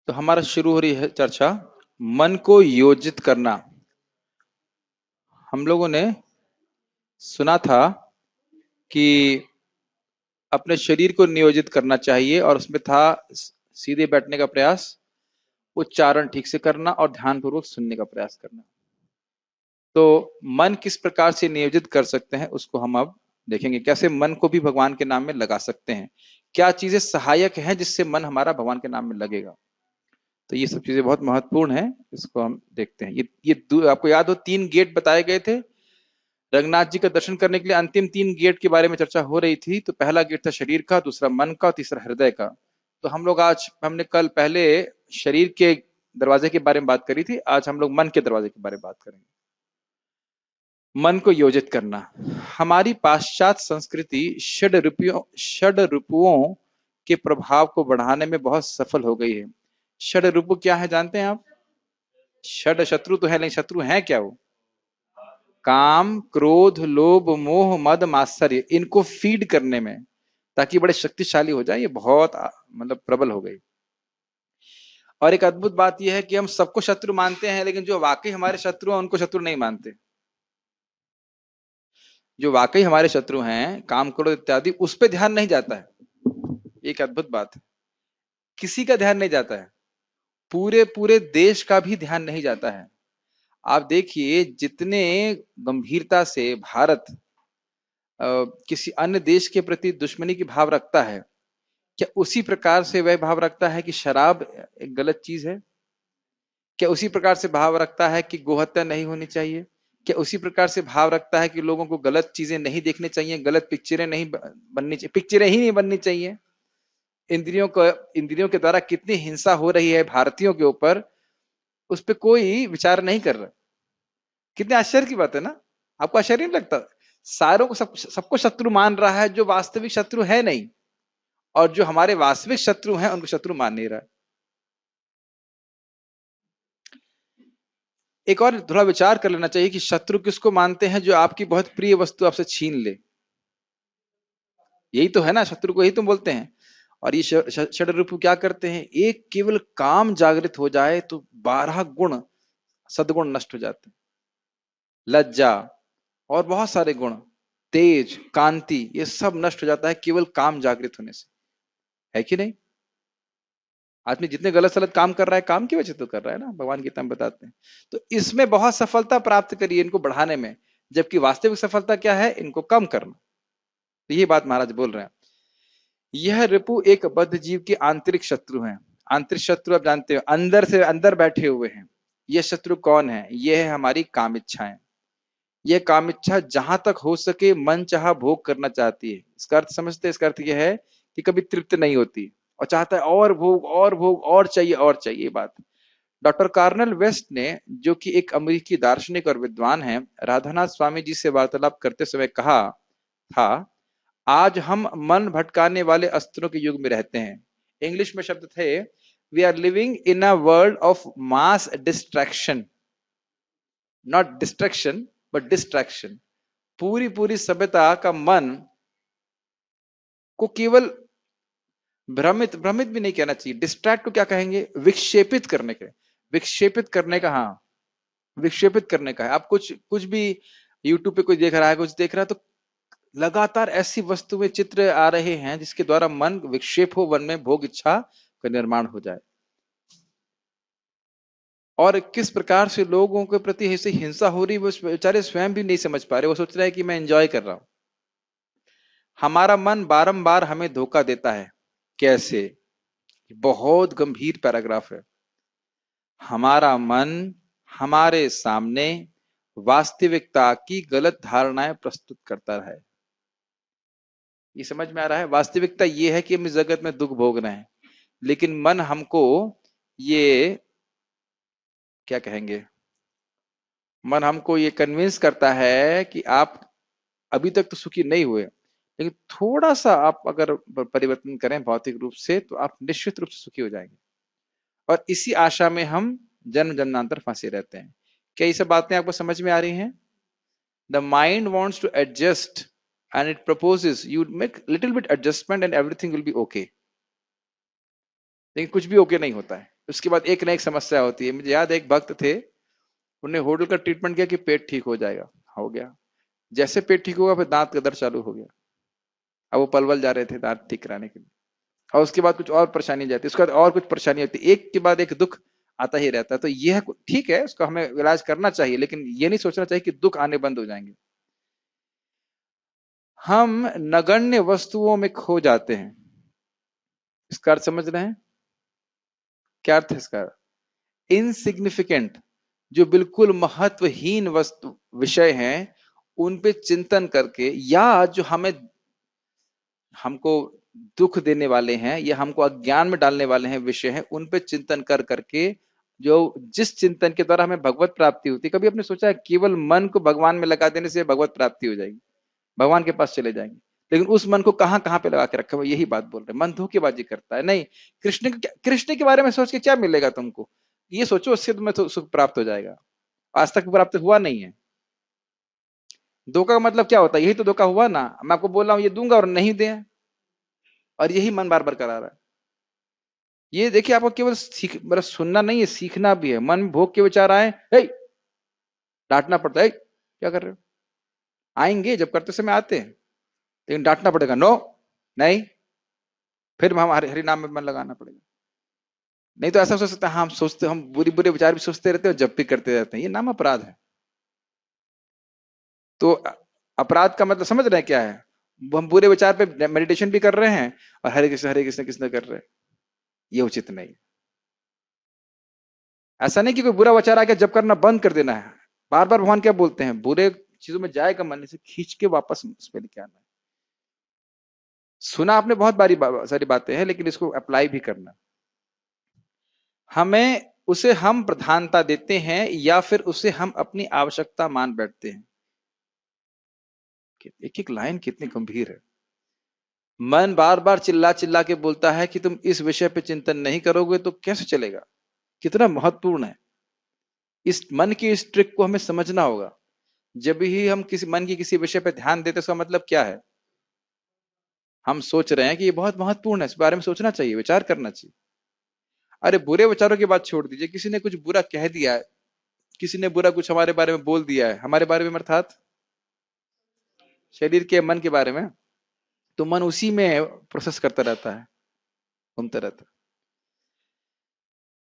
तो हमारा शुरू हो रही है चर्चा, मन को योजित करना। हम लोगों ने सुना था कि अपने शरीर को नियोजित करना चाहिए और उसमें था सीधे बैठने का प्रयास, उच्चारण ठीक से करना और ध्यानपूर्वक सुनने का प्रयास करना। तो मन किस प्रकार से नियोजित कर सकते हैं उसको हम अब देखेंगे। कैसे मन को भी भगवान के नाम में लगा सकते हैं, क्या चीजें सहायक हैं जिससे मन हमारा भगवान के नाम में लगेगा। तो ये सब चीजें बहुत महत्वपूर्ण है, इसको हम देखते हैं। आपको याद हो 3 गेट बताए गए थे रंगनाथ जी का दर्शन करने के लिए। अंतिम 3 गेट के बारे में चर्चा हो रही थी। तो पहला गेट था शरीर का, दूसरा मन का, तीसरा हृदय का। तो हम लोग आज हमने कल पहले शरीर के दरवाजे के बारे में बात करी थी, आज हम लोग मन के दरवाजे के बारे में बात करेंगे। मन को योजित करना। हमारी पाश्चात्य संस्कृति षड रिपुओं के प्रभाव को बढ़ाने में बहुत सफल हो गई है। षड रिपु क्या है जानते हैं आप? षड शत्रु तो है, लेकिन शत्रु है क्या वो? काम, क्रोध, लोभ, मोह, मद, मात्सर्य, इनको फीड करने में, ताकि बड़े शक्तिशाली हो जाए। ये बहुत मतलब प्रबल हो गई। और एक अद्भुत बात यह है कि हम सबको शत्रु मानते हैं, लेकिन जो वाकई हमारे शत्रु हैं उनको शत्रु नहीं मानते। जो वाकई हमारे शत्रु हैं, काम, क्रोध इत्यादि, उस पर ध्यान नहीं जाता है। एक अद्भुत बात है, किसी का ध्यान नहीं जाता है। पूरे पूरे देश का भी ध्यान नहीं जाता है। आप देखिए जितने गंभीरता से भारत किसी अन्य देश के प्रति दुश्मनी की भाव रखता है, क्या उसी प्रकार से वह भाव रखता है कि शराब एक गलत चीज है? क्या उसी प्रकार से भाव रखता है कि गोहत्या नहीं होनी चाहिए? क्या उसी प्रकार से भाव रखता है कि लोगों को गलत चीजें नहीं देखनी चाहिए, गलत पिक्चरें नहीं बननी चाहिए, पिक्चरें ही नहीं बननी चाहिए? इंद्रियों के द्वारा कितनी हिंसा हो रही है भारतीयों के ऊपर, उस पर कोई विचार नहीं कर रहा। कितने आश्चर्य की बात है ना? आपको आश्चर्य नहीं लगता? सारों को सबको शत्रु मान रहा है जो वास्तविक शत्रु है नहीं, और जो हमारे वास्तविक शत्रु हैं उनको शत्रु मान नहीं रहा है। एक और थोड़ा विचार कर लेना चाहिए कि शत्रु किसको मानते हैं? जो आपकी बहुत प्रिय वस्तु आपसे छीन ले, यही तो है ना, शत्रु को यही तुम बोलते हैं। और ये षड्रिपु क्या करते हैं? एक केवल काम जागृत हो जाए तो 12 गुण सद्गुण नष्ट हो जाते हैं। लज्जा और बहुत सारे गुण, तेज, कांति, ये सब नष्ट हो जाता है केवल काम जागृत होने से, है कि नहीं? आदमी जितने गलत सलत काम कर रहा है, काम की वजह तो कर रहा है ना, भगवान गीता में बताते हैं। तो इसमें बहुत सफलता प्राप्त करिए इनको बढ़ाने में, जबकि वास्तविक सफलता क्या है? इनको कम करना। तो ये बात महाराज बोल रहे हैं। यह रिपु एक बद्ध जीव के आंतरिक शत्रु हैं। आंतरिक शत्रु आप जानते हो, अंदर से अंदर बैठे हुए हैं। ये शत्रु कौन है? ये है हमारी काम इच्छाएं। यह काम इच्छा जहां तक हो सके मन चाहा भोग करना चाहती है। इसका अर्थ समझते हैं? इसका अर्थ यह है कि कभी तृप्त नहीं होती और चाहता है और भोग और भोग, और चाहिए और चाहिए। बात डॉक्टर कार्नल वेस्ट ने, जो कि एक अमेरिकी दार्शनिक और विद्वान हैं, राधानाथ स्वामी जी से वार्तालाप करते समय कहा था, आज हम मन भटकाने वाले अस्त्रों के युग में रहते हैं। इंग्लिश में शब्द थे, we are living in a world of mass distraction, not distraction but distraction. पूरी पूरी सभ्यता का मन को केवल भ्रमित भ्रमित भी नहीं कहना चाहिए, डिस्ट्रैक्ट को क्या कहेंगे? विक्षेपित करने के, विक्षेपित करने का, हाँ, विक्षेपित करने का है। आप कुछ कुछ भी यूट्यूब पे कोई देख रहा है, कुछ देख रहा है, तो लगातार ऐसी वस्तुएं, चित्र आ रहे हैं जिसके द्वारा मन विक्षेप हो, मन में भोग इच्छा का निर्माण हो जाए। और किस प्रकार से लोगों के प्रति ऐसी हिंसा हो रही, वो बेचारे स्वयं भी नहीं समझ पा रहे। वो सोच रहे हैं कि मैं एंजॉय कर रहा हूं। हमारा मन बारंबार हमें धोखा देता है। कैसे? बहुत गंभीर पैराग्राफ है। हमारा मन हमारे सामने वास्तविकता की गलत धारणाएं प्रस्तुत करता है। ये समझ में आ रहा है? वास्तविकता ये है कि हम इस जगत में दुख भोग रहे हैं, लेकिन मन हमको ये क्या कहेंगे, मन हमको ये कन्विंस करता है कि आप अभी तक तो सुखी नहीं हुए, लेकिन थोड़ा सा आप अगर परिवर्तन करें भौतिक रूप से, तो आप निश्चित रूप से सुखी हो जाएंगे। और इसी आशा में हम जन्म जन्मांतर फंसे रहते हैं। क्या ये सब बातें आपको समझ में आ रही हैं? The mind wants to adjust and it proposes you make little bit adjustment and everything will be okay, लेकिन कुछ भी ओके नहीं होता है। उसके बाद एक न एक समस्या होती है। मुझे याद है एक भक्त थे, उन्हें होटल का ट्रीटमेंट किया कि पेट ठीक हो जाएगा, हो गया। जैसे पेट ठीक हुआ फिर दांत का दर्द चालू हो गया। अब वो पलवल जा रहे थे दांत ठीक कराने के लिए, और उसके बाद कुछ और परेशानी जाती है, उसके बाद और कुछ परेशानी होती है, एक के बाद एक दुख आता ही रहता है। तो यह ठीक है, उसका हमें इलाज करना चाहिए, लेकिन ये नहीं सोचना चाहिए कि दुख आने बंद हो जाएंगे। हम नगण्य वस्तुओं में खो जाते हैं। इसका अर्थ समझ रहे हैं? क्या अर्थ है इसका? इनसिग्निफिकेंट, जो बिल्कुल महत्वहीन वस्तु विषय हैं, उन पे चिंतन करके, या जो हमें हमको दुख देने वाले हैं या हमको अज्ञान में डालने वाले हैं विषय हैं, उन पे चिंतन कर करके, जो जिस चिंतन के द्वारा हमें भगवत प्राप्ति होती है। कभी आपने सोचा है केवल मन को भगवान में लगा देने से भगवत प्राप्ति हो जाएगी, भगवान के पास चले जाएंगे? लेकिन उस मन को कहां कहां पे लगा के रखा हुआ, यही बात बोल रहे हैं। मन धोखेबाजी करता है। नहीं, कृष्ण के बारे में सोच के क्या मिलेगा तुमको? ये सोचो उससे तुम्हें सुख प्राप्त हो जाएगा। आज तक प्राप्त हुआ नहीं है। धोखा का मतलब क्या होता है? यही तो धोखा हुआ ना। मैं आपको बोल रहा हूं ये दूंगा और नहीं दे, और यही मन बार बार करा रहा है। ये देखिए, आपको केवल सीख मतलब सुनना नहीं है, सीखना भी है। मन में भोग के विचार आए, डांटना पड़ता है, क्या कर रहे हो? आएंगे, जब करते समय आते हैं, लेकिन डांटना पड़ेगा, नो नहीं, फिर हम हरि नाम में मन लगाना पड़ेगा। नहीं तो ऐसा सोच सकते हैं, हम सोचते, हम बुरी बुरे विचार भी सोचते रहते हैं और जब भी करते रहते हैं, ये नाम अपराध है। तो अपराध का मतलब समझ रहे हैं क्या है? हम बुरे विचार पे मेडिटेशन भी कर रहे हैं और हरे कृष्ण कृष्ण कर रहे हैं, ये उचित नहीं। ऐसा नहीं कि कोई बुरा विचार आ गया जब करना बंद कर देना है। बार बार भगवान क्या बोलते हैं? बुरे चीजों में जाएगा मन से खींच के वापस उस पर लेके आना है। सुना आपने बहुत सारी बातें हैं, लेकिन इसको अप्लाई भी करना। हमें उसे हम प्रधानता देते हैं या फिर उसे हम अपनी आवश्यकता मान बैठते हैं। एक एक लाइन कितनी गंभीर है। मन बार बार चिल्ला चिल्ला के बोलता है कि तुम इस विषय पे चिंतन नहीं करोगे तो कैसे चलेगा। कितना महत्वपूर्ण है। इस मन की इस ट्रिक को हमें समझना होगा। जब भी हम किसी मन की किसी विषय पे ध्यान देते, उसका मतलब क्या है? हम सोच रहे हैं कि ये बहुत महत्वपूर्ण है, इस बारे में सोचना चाहिए, विचार करना चाहिए। अरे बुरे विचारों की बात छोड़ दीजिए, किसी ने कुछ बुरा कह दिया है, किसी ने बुरा कुछ हमारे बारे में बोल दिया है, हमारे बारे में अर्थात शरीर के मन के बारे में, तो मन उसी में प्रोसेस करता रहता है, घूमता रहता है।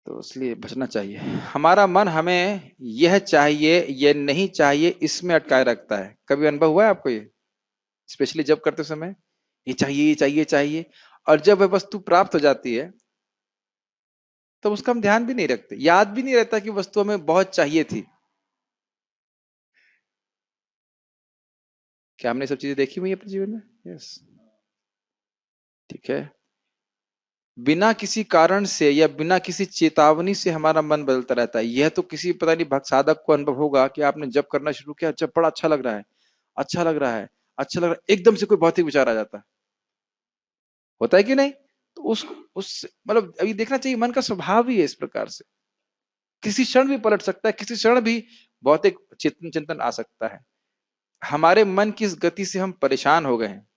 तो इसलिए बचना चाहिए। हमारा मन हमें यह चाहिए, यह नहीं चाहिए, इसमें अटकाए रखता है। कभी अनुभव हुआ है आपको ये? स्पेशली जब करते समय ये चाहिए, ये चाहिए, चाहिए, और जब वह वस्तु प्राप्त हो जाती है तो उसका हम ध्यान भी नहीं रखते, याद भी नहीं रहता कि वस्तु हमें बहुत चाहिए थी। क्या हमने सब चीजें देखी हुई अपने जीवन में? यस, ठीक है। बिना किसी कारण से या बिना किसी चेतावनी से हमारा मन बदलता रहता है। यह तो किसी पता नहीं भक्त साधक को अनुभव होगा कि आपने जब करना शुरू किया, जब बड़ा अच्छा लग रहा है, अच्छा लग रहा है, अच्छा लग रहा है, एकदम से कोई भौतिक विचार आ जाता है। होता है कि नहीं? तो उस मतलब अभी देखना चाहिए, मन का स्वभाव ही है इस प्रकार से। किसी क्षण भी पलट सकता है, किसी क्षण भी भौतिक चिंतन आ सकता है। हमारे मन की इस गति से हम परेशान हो गए हैं।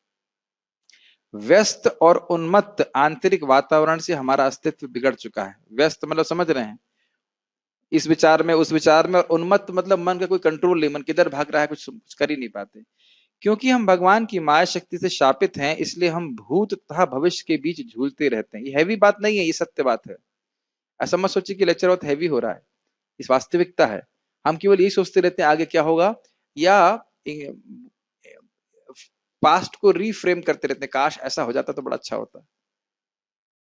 व्यस्त और उन्मत्त आंतरिक वातावरण से हमारा अस्तित्व बिगड़ चुका है। व्यस्त मतलब समझ रहे हैं, इस विचार में उस विचार में, और उन्मत्त मतलब मन का कोई कंट्रोल नहीं, मन किधर भाग रहा है, कुछ कर ही नहीं पाते। क्योंकि हम भगवान की माया शक्ति से शापित हैं, इसलिए हम भूत तथा भविष्य के बीच झूलते रहते हैं। ये हैवी बात नहीं है, ये सत्य बात है। ऐसा मत सोचिए कि लेक्चर बहुत हैवी हो रहा है, इस वास्तविकता है। हम केवल यही सोचते रहते हैं आगे क्या होगा, या पास्ट को रीफ्रेम करते रहते हैं, काश ऐसा हो जाता तो बड़ा अच्छा होता,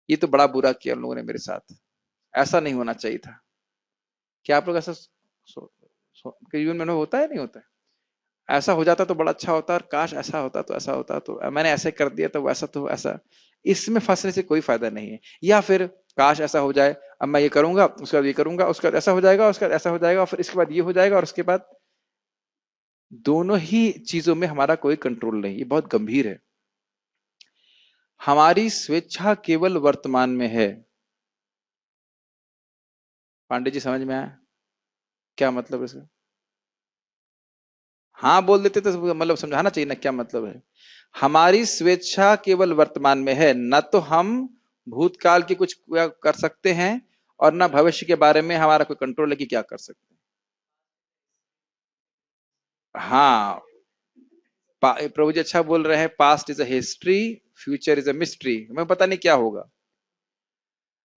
ये तो बड़ा बुरा किया उन लोगों ने मेरे साथ, ऐसा नहीं होना चाहिए था। क्या आप लोग ऐसा जीवन में होता है, नहीं होता है? ऐसा हो जाता तो बड़ा अच्छा होता, और काश ऐसा होता तो ऐसा होता, तो मैंने ऐसे कर दिया तो वैसा, तो ऐसा। इसमें फंसने से कोई फायदा नहीं है। या फिर काश ऐसा हो जाए, अब मैं ये करूंगा, उसके बाद ये करूंगा, उसके बाद ऐसा हो जाएगा, उसके बाद ऐसा हो जाएगा, और फिर इसके बाद ये हो जाएगा, और उसके बाद दोनों ही चीजों में हमारा कोई कंट्रोल नहीं। ये बहुत गंभीर है। हमारी स्वेच्छा केवल वर्तमान में है। पांडे जी समझ में आया क्या मतलब इसका? हाँ बोल देते तो मतलब समझाना चाहिए ना क्या मतलब है। हमारी स्वेच्छा केवल वर्तमान में है, न तो हम भूतकाल की कुछ कर सकते हैं और ना भविष्य के बारे में हमारा कोई कंट्रोल है कि क्या कर सकते हैं। हाँ, प्रभु जी अच्छा बोल रहे हैं, past is a history, future is a mystery, हमें पता नहीं क्या होगा,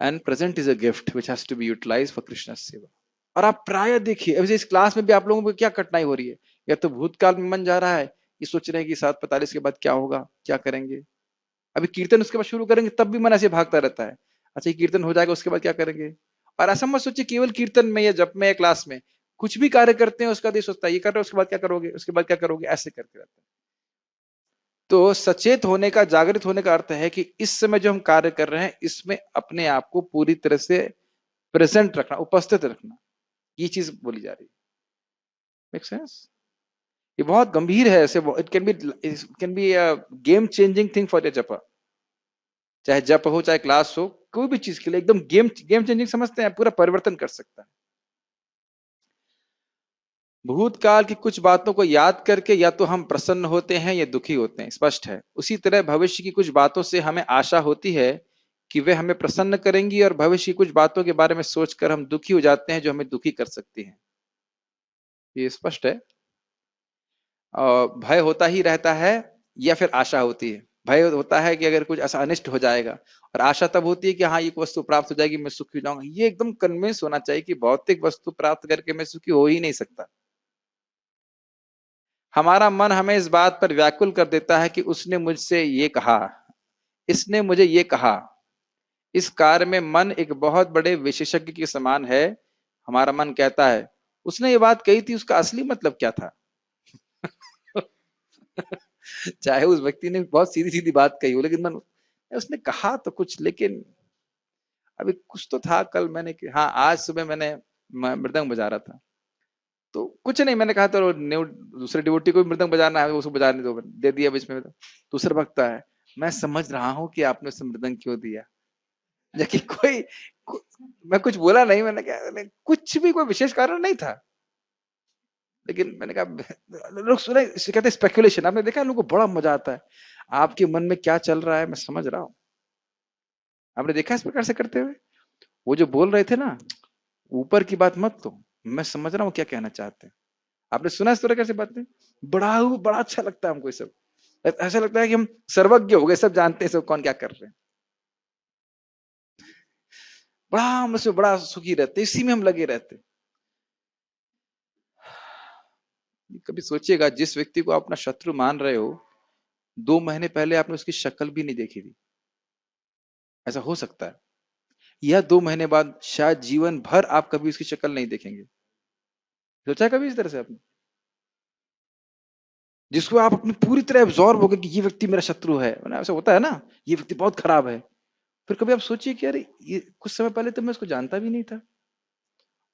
and present is a gift which has to be utilized for Krishna सेवा। और आप प्राय देखिए, अभी इस क्लास में भी आप लोगों को क्या कठिनाई हो रही है, या तो भूतकाल में मन जा रहा है, ये सोच रहे हैं कि 7:45 के बाद क्या होगा, क्या करेंगे, अभी कीर्तन उसके बाद शुरू करेंगे तब भी मन ऐसे भागता रहता है, अच्छा ये कीर्तन हो जाएगा उसके बाद क्या करेंगे। और ऐसा मत सोचिए केवल कीर्तन में या जप में या क्लास में, कुछ भी कार्य करते हैं उसका देश सोचता है ये कर रहे हो उसके बाद क्या करोगे, उसके बाद क्या करोगे, ऐसे करते रहते हैं। तो सचेत होने का, जागृत होने का अर्थ है कि इस समय जो हम कार्य कर रहे हैं इसमें अपने आप को पूरी तरह से प्रेजेंट रखना, उपस्थित रखना, ये चीज बोली जा रही है। Make sense? ये बहुत गंभीर है, ऐसे it can be game changing thing for your जप, चाहे जप हो चाहे क्लास हो, कोई भी चीज के लिए एकदम गेम गेम चेंजिंग समझते हैं, पूरा परिवर्तन कर सकता है। भूतकाल की कुछ बातों को याद करके या तो हम प्रसन्न होते हैं या दुखी होते हैं, स्पष्ट है। उसी तरह भविष्य की कुछ बातों से हमें आशा होती है कि वे हमें प्रसन्न करेंगी, और भविष्य की कुछ बातों के बारे में सोचकर हम दुखी हो जाते हैं जो हमें दुखी कर सकती हैं। ये स्पष्ट है। भय होता ही रहता है या फिर आशा होती है। भय होता है कि अगर कुछ ऐसा अनिष्ट हो जाएगा, और आशा तब होती है कि हाँ ये वस्तु प्राप्त हो जाएगी, मैं सुखी हो जाऊंगा। ये एकदम कन्विंस होना चाहिए कि भौतिक वस्तु प्राप्त करके मैं सुखी हो ही नहीं सकता। हमारा मन हमें इस बात पर व्याकुल कर देता है कि उसने मुझसे ये कहा, इसने मुझे ये कहा। इस कार्य में मन एक बहुत बड़े विशेषज्ञ के समान है। हमारा मन कहता है उसने ये बात कही थी, उसका असली मतलब क्या था। चाहे उस व्यक्ति ने बहुत सीधी सीधी बात कही हो, लेकिन मन, उसने कहा तो कुछ, लेकिन अभी कुछ तो था कल मैंने, हाँ आज सुबह मैंने मृदंग बजा रहा था, तो कुछ नहीं, मैंने कहा तो दूसरे डिवोटी को भी मृदंग बजाना है, उसको बजाने दो, दे दिया बीच में। दूसरा भक्त है, मैं समझ रहा हूँ कि आपने उसे मृदंग क्यों दिया, जबकि मैं कुछ बोला नहीं, मैंने कहा कुछ भी कोई विशेष कारण नहीं था, लेकिन मैंने कहा लोग सुने, इसे कहते हैं स्पेकुलेशन। आपने देखा लोगों को बड़ा मजा आता है, आपके मन में क्या चल रहा है मैं समझ रहा हूँ। आपने देखा इस प्रकार से करते हुए, वो जो बोल रहे थे ना, ऊपर की बात मत लो, मैं समझ रहा हूँ क्या कहना चाहते हैं। आपने सुना इस तरह कैसे बातें, बड़ा अच्छा लगता है हमको ये सब। ऐसा लगता है कि हम सर्वज्ञ हो गए, सब जानते हैं सब कौन क्या कर रहे हैं। बड़ा हम उसमें बड़ा सुखी रहते, इसी में हम लगे रहते। कभी सोचिएगा जिस व्यक्ति को आप अपना शत्रु मान रहे हो, 2 महीने पहले आपने उसकी शक्ल भी नहीं देखी थी, ऐसा हो सकता है। या 2 महीने बाद शायद जीवन भर आप कभी उसकी शक्ल नहीं देखेंगे। सोचा है कभी इस तरह से आपने, जिसको आप अपनी पूरी तरह एब्जॉर्ब हो गए कि ये व्यक्ति मेरा शत्रु है, ऐसा होता है ना, ये व्यक्ति बहुत खराब है। फिर कभी आप सोचिए कि अरे ये कुछ समय पहले तो मैं उसको जानता भी नहीं था,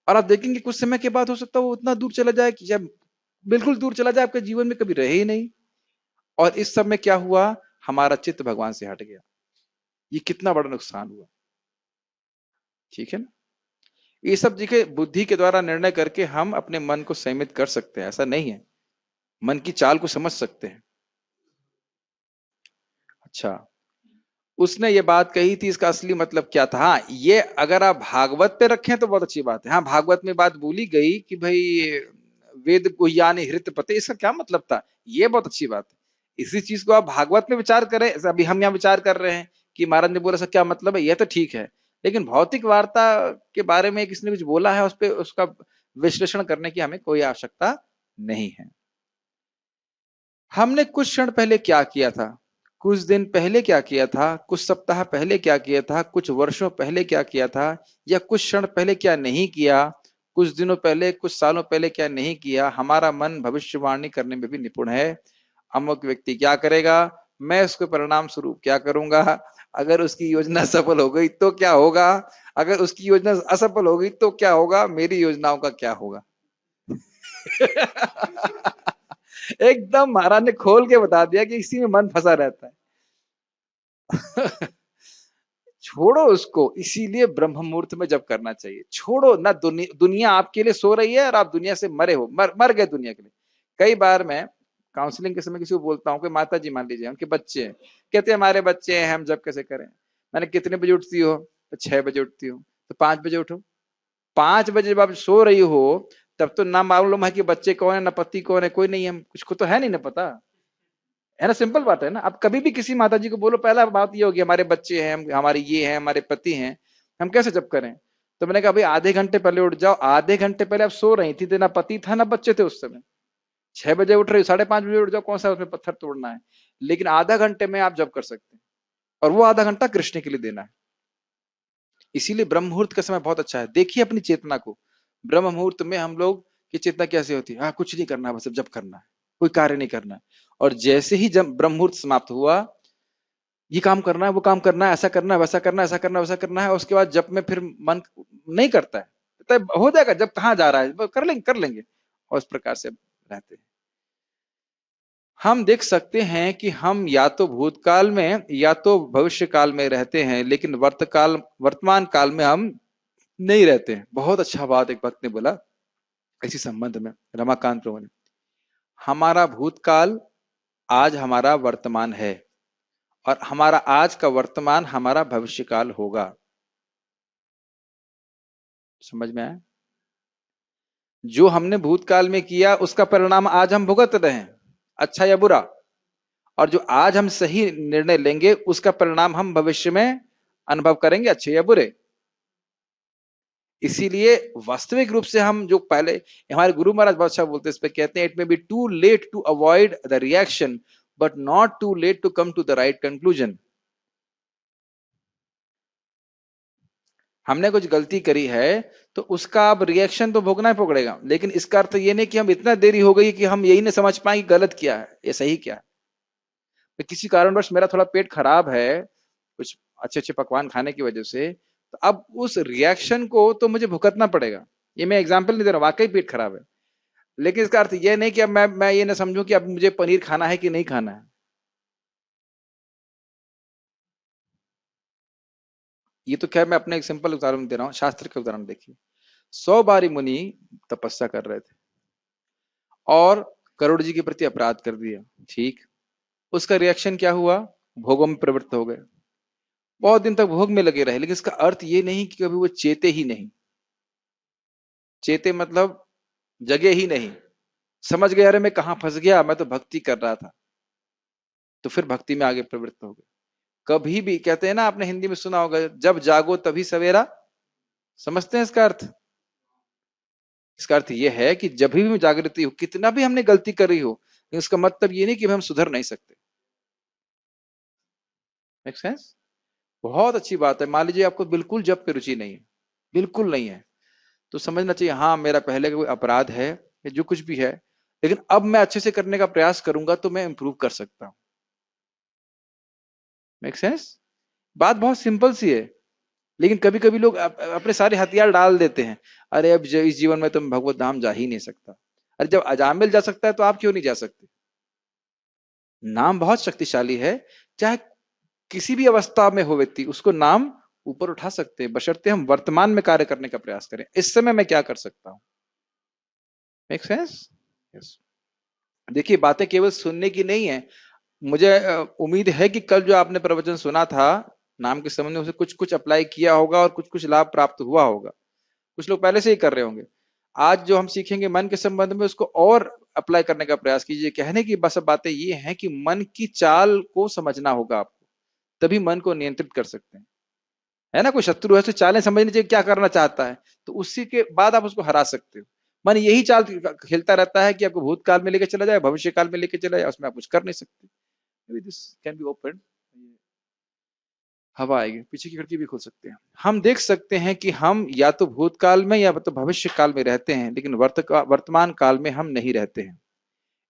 और आप देखेंगे कुछ समय के बाद हो सकता है वो उतना दूर चला जाए कि जब बिल्कुल दूर चला जाए, आपके जीवन में कभी रहे ही नहीं। और इस सब में क्या हुआ, हमारा चित्त भगवान से हट गया, ये कितना बड़ा नुकसान हुआ। ठीक है ना, ये सब देखिए बुद्धि के द्वारा निर्णय करके हम अपने मन को संयमित कर सकते हैं, ऐसा नहीं है, मन की चाल को समझ सकते हैं। अच्छा, उसने ये बात कही थी, इसका असली मतलब क्या था। हाँ, ये अगर आप भागवत पे रखें तो बहुत अच्छी बात है। हाँ, भागवत में बात बोली गई कि भाई वेद गुह्यानि हृत पते, इसका क्या मतलब था, ये बहुत अच्छी बात है। इसी चीज को आप भागवत में विचार करें, अभी हम यहाँ विचार कर रहे हैं कि महाराज ने बोला, क्या मतलब है, यह तो ठीक है। लेकिन भौतिक वार्ता के बारे में किसी ने कुछ बोला है, उस पर उसका विश्लेषण करने की हमें कोई आवश्यकता नहीं है। हमने कुछ क्षण पहले क्या किया था, कुछ दिन पहले क्या किया था, कुछ सप्ताह पहले क्या किया था, कुछ वर्षों पहले क्या किया था, या कुछ क्षण पहले क्या नहीं किया, कुछ दिनों पहले कुछ सालों पहले क्या नहीं किया, हमारा मन भविष्यवाणी करने में भी निपुण है। अमुक व्यक्ति क्या करेगा, मैं उसके परिणाम स्वरूप क्या करूंगा, अगर उसकी योजना सफल हो गई तो क्या होगा, अगर उसकी योजना असफल हो गई तो क्या होगा, मेरी योजनाओं का क्या होगा। एकदम महाराज ने खोल के बता दिया कि इसी में मन फंसा रहता है। छोड़ो उसको, इसीलिए ब्रह्म मुहूर्त में जब करना चाहिए। छोड़ो ना, दुनिया आपके लिए सो रही है और आप दुनिया से मरे हो, मर गए दुनिया के लिए। कई बार मैं काउंसलिंग के समय किसी को बोलता हूँ कि माता जी मान लीजिए उनके बच्चे हैं, कहते हैं हमारे बच्चे हैं हम जब कैसे करें। मैंने कितने बजे उठती हो, तो 6 बजे उठती हूँ। तो 5 बजे उठो। 5 बजे जब आप सो रही हो तब तो ना मालूम है कि बच्चे कौन है, ना पति कौन है, कोई नहीं है, कुछ को तो है नहीं ना पता, है ना। सिंपल बात है ना। अब कभी भी किसी माता जी को बोलो, पहला बात ये होगी हमारे बच्चे हैं, हमारे ये हैं, हमारे पति हैं, हम कैसे जब करें। तो मैंने कहा भाई आधे घंटे पहले उठ जाओ। आधे घंटे पहले आप सो रही थी तो ना पति था ना बच्चे थे उस समय। 6 बजे उठ रही हो, 5:30 बजे उठ जाओ, कौन सा उसमें पत्थर तोड़ना है। लेकिन आधा घंटे में आप जब कर सकते हैं, और वो आधा घंटा कृष्ण के लिए देना है। इसीलिए ब्रह्म मुहूर्त का समय बहुत अच्छा है। देखिए अपनी चेतना को, ब्रह्म मुहूर्त में हम लोग की चेतना कैसे होती है, कुछ नहीं करना है, बस अब जब करना है, कोई कार्य नहीं करना है। और जैसे ही जब ब्रह्म मुहूर्त समाप्त हुआ, ये काम करना है, वो काम करना है, ऐसा करना है, वैसा करना है, ऐसा करना है, वैसा करना है, उसके बाद जब में फिर मन नहीं करता है, तो हो जाएगा, जब कहाँ जा रहा है, कर लेंगे कर लेंगे, और इस प्रकार से रहते हैं। हम देख सकते हैं कि हम या तो भूतकाल में या तो भविष्य काल में रहते हैं, लेकिन वर्तमान काल में हम नहीं रहते हैं। बहुत अच्छा बात एक भक्त ने बोला इसी संबंध में, रमाकांत प्रभु ने, हमारा भूतकाल आज हमारा वर्तमान है, और हमारा आज का वर्तमान हमारा भविष्य काल होगा। समझ में आया। जो हमने भूतकाल में किया उसका परिणाम आज हम भुगत रहे हैं, अच्छा या बुरा। और जो आज हम सही निर्णय लेंगे उसका परिणाम हम भविष्य में अनुभव करेंगे, अच्छे या बुरे। इसीलिए वास्तविक रूप से हम जो पहले, हमारे गुरु महाराज बहुत अच्छा बोलते हैं इस पे, कहते हैं it may be too late to avoid the reaction but not too late to come to the right conclusion. हमने कुछ गलती करी है तो उसका अब रिएक्शन तो भोगना ही पड़ेगा, लेकिन इसका अर्थ ये नहीं कि हम इतना देरी हो गई कि हम यही नहीं समझ पाए कि गलत क्या है या सही क्या है। तो किसी कारणवश मेरा थोड़ा पेट खराब है कुछ अच्छे अच्छे पकवान खाने की वजह से, तो अब उस रिएक्शन को तो मुझे भुगतना पड़ेगा। ये मैं एग्जाम्पल नहीं दे रहा, वाकई पेट खराब है, लेकिन इसका अर्थ ये नहीं कि अब मैं ये ना समझूं कि अब मुझे पनीर खाना है कि नहीं खाना है। ये तो खैर मैं अपने एक सिंपल उदाहरण दे रहा हूँ, शास्त्र के उदाहरण देखिए। 100 बारी मुनि तपस्या कर रहे थे और करोड़ जी के प्रति अपराध कर दिया, ठीक। उसका रिएक्शन क्या हुआ, भोगों में प्रवृत्त हो गए, बहुत दिन तक भोग में लगे रहे। लेकिन इसका अर्थ ये नहीं कि कभी वो चेते ही नहीं। चेते मतलब जगे ही नहीं, समझ गए अरे मैं कहाँ फंस गया, मैं तो भक्ति कर रहा था, तो फिर भक्ति में आगे प्रवृत्त हो गए। कभी भी कहते हैं ना, आपने हिंदी में सुना होगा, जब जागो तभी सवेरा। समझते हैं इसका अर्थ। इसका अर्थ यह है कि जब भी जागृति हो, कितना भी हमने गलती करी हो, लेकिन इसका मतलब ये नहीं कि हम सुधर नहीं सकते। Make sense. बहुत अच्छी बात है। मान लीजिए आपको बिल्कुल जप पे रुचि नहीं है, बिल्कुल नहीं है, तो समझना चाहिए हाँ मेरा पहले का कोई अपराध है या जो कुछ भी है, लेकिन अब मैं अच्छे से करने का प्रयास करूंगा तो मैं इंप्रूव कर सकता हूं। Make sense. बात बहुत सिंपल सी है, लेकिन कभी कभी लोग अपने सारे हथियार डाल देते हैं। अरे अब इस जीवन में तो मैं भगवत धाम जा ही नहीं सकता। अरे जब अजामिल जा सकता है तो आप क्यों नहीं जा सकते। नाम बहुत शक्तिशाली है, चाहे किसी भी अवस्था में हो व्यक्ति, उसको नाम ऊपर उठा सकते हैं, बशर्ते हम वर्तमान में कार्य करने का प्रयास करें। इस समय मैं क्या कर सकता हूं। Make sense. यस। देखिए बातें केवल सुनने की नहीं है। मुझे उम्मीद है कि कल जो आपने प्रवचन सुना था नाम के संबंध में, उसे कुछ कुछ अप्लाई किया होगा और कुछ कुछ लाभ प्राप्त हुआ होगा। कुछ लोग पहले से ही कर रहे होंगे। आज जो हम सीखेंगे मन के संबंध में, उसको और अप्लाई करने का प्रयास कीजिए। कहने की बस बातें ये हैं कि मन की चाल को समझना होगा आपको, तभी मन को नियंत्रित कर सकते हैं। है ना, कोई शत्रु है तो चालें समझनी चाहिए क्या करना चाहता है, तो उसी के बाद आप उसको हरा सकते हो। मन यही चाल खेलता रहता है कि आपको भूतकाल में लेके चला जाए, भविष्य काल में लेके चला जाए, उसमें आप कुछ कर नहीं सकते। This can be open. हवा आएगी, पीछे की खिड़की भी खोल सकते हैं। हम देख सकते हैं कि हम या तो भूतकाल में या तो भविष्य काल में रहते हैं, लेकिन वर्तमान काल में हम नहीं रहते हैं।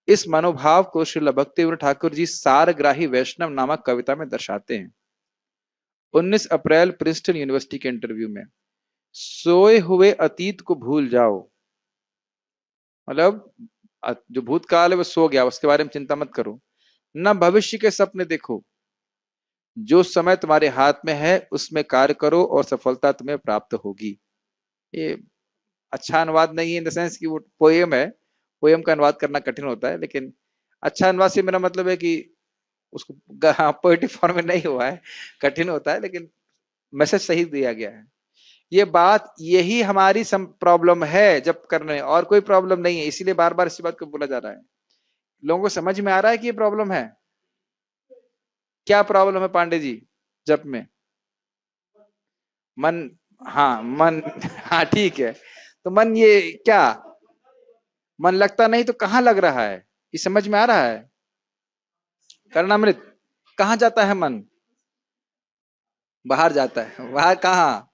इस मनोभाव को श्रील भक्तिविनोद ठाकुर जी सारग्राही वैष्णव नामक कविता में दर्शाते हैं। 19 अप्रैल प्रिंसटन यूनिवर्सिटी के इंटरव्यू में, सोए हुए अतीत को भूल जाओ, मतलब जो भूतकाल है वो सो गया, उसके बारे में चिंता मत करो। न भविष्य के सपने देखो, जो समय तुम्हारे हाथ में है उसमें कार्य करो और सफलता तुम्हें प्राप्त होगी। ये अच्छा अनुवाद नहीं है इन द सेंस कि वो पोएम है, पोएम का अनुवाद करना कठिन होता है, लेकिन अच्छा अनुवाद से मेरा मतलब है कि उसको पोएटिक फॉर्म में नहीं हुआ है, कठिन होता है, लेकिन मैसेज सही दिया गया है। ये बात, यही हमारी प्रॉब्लम है जब करने में, और कोई प्रॉब्लम नहीं है। इसीलिए बार बार इसी बात को बोला जा रहा है। लोगों को समझ में आ रहा है कि ये प्रॉब्लम है। क्या प्रॉब्लम है पांडे जी जप में? मन, हाँ मन हाँ ठीक है। तो मन, ये क्या मन लगता नहीं तो कहाँ लग रहा है? ये समझ में आ रहा है? कर्णामृत, कहाँ जाता है मन? बाहर जाता है। बाहर कहाँ?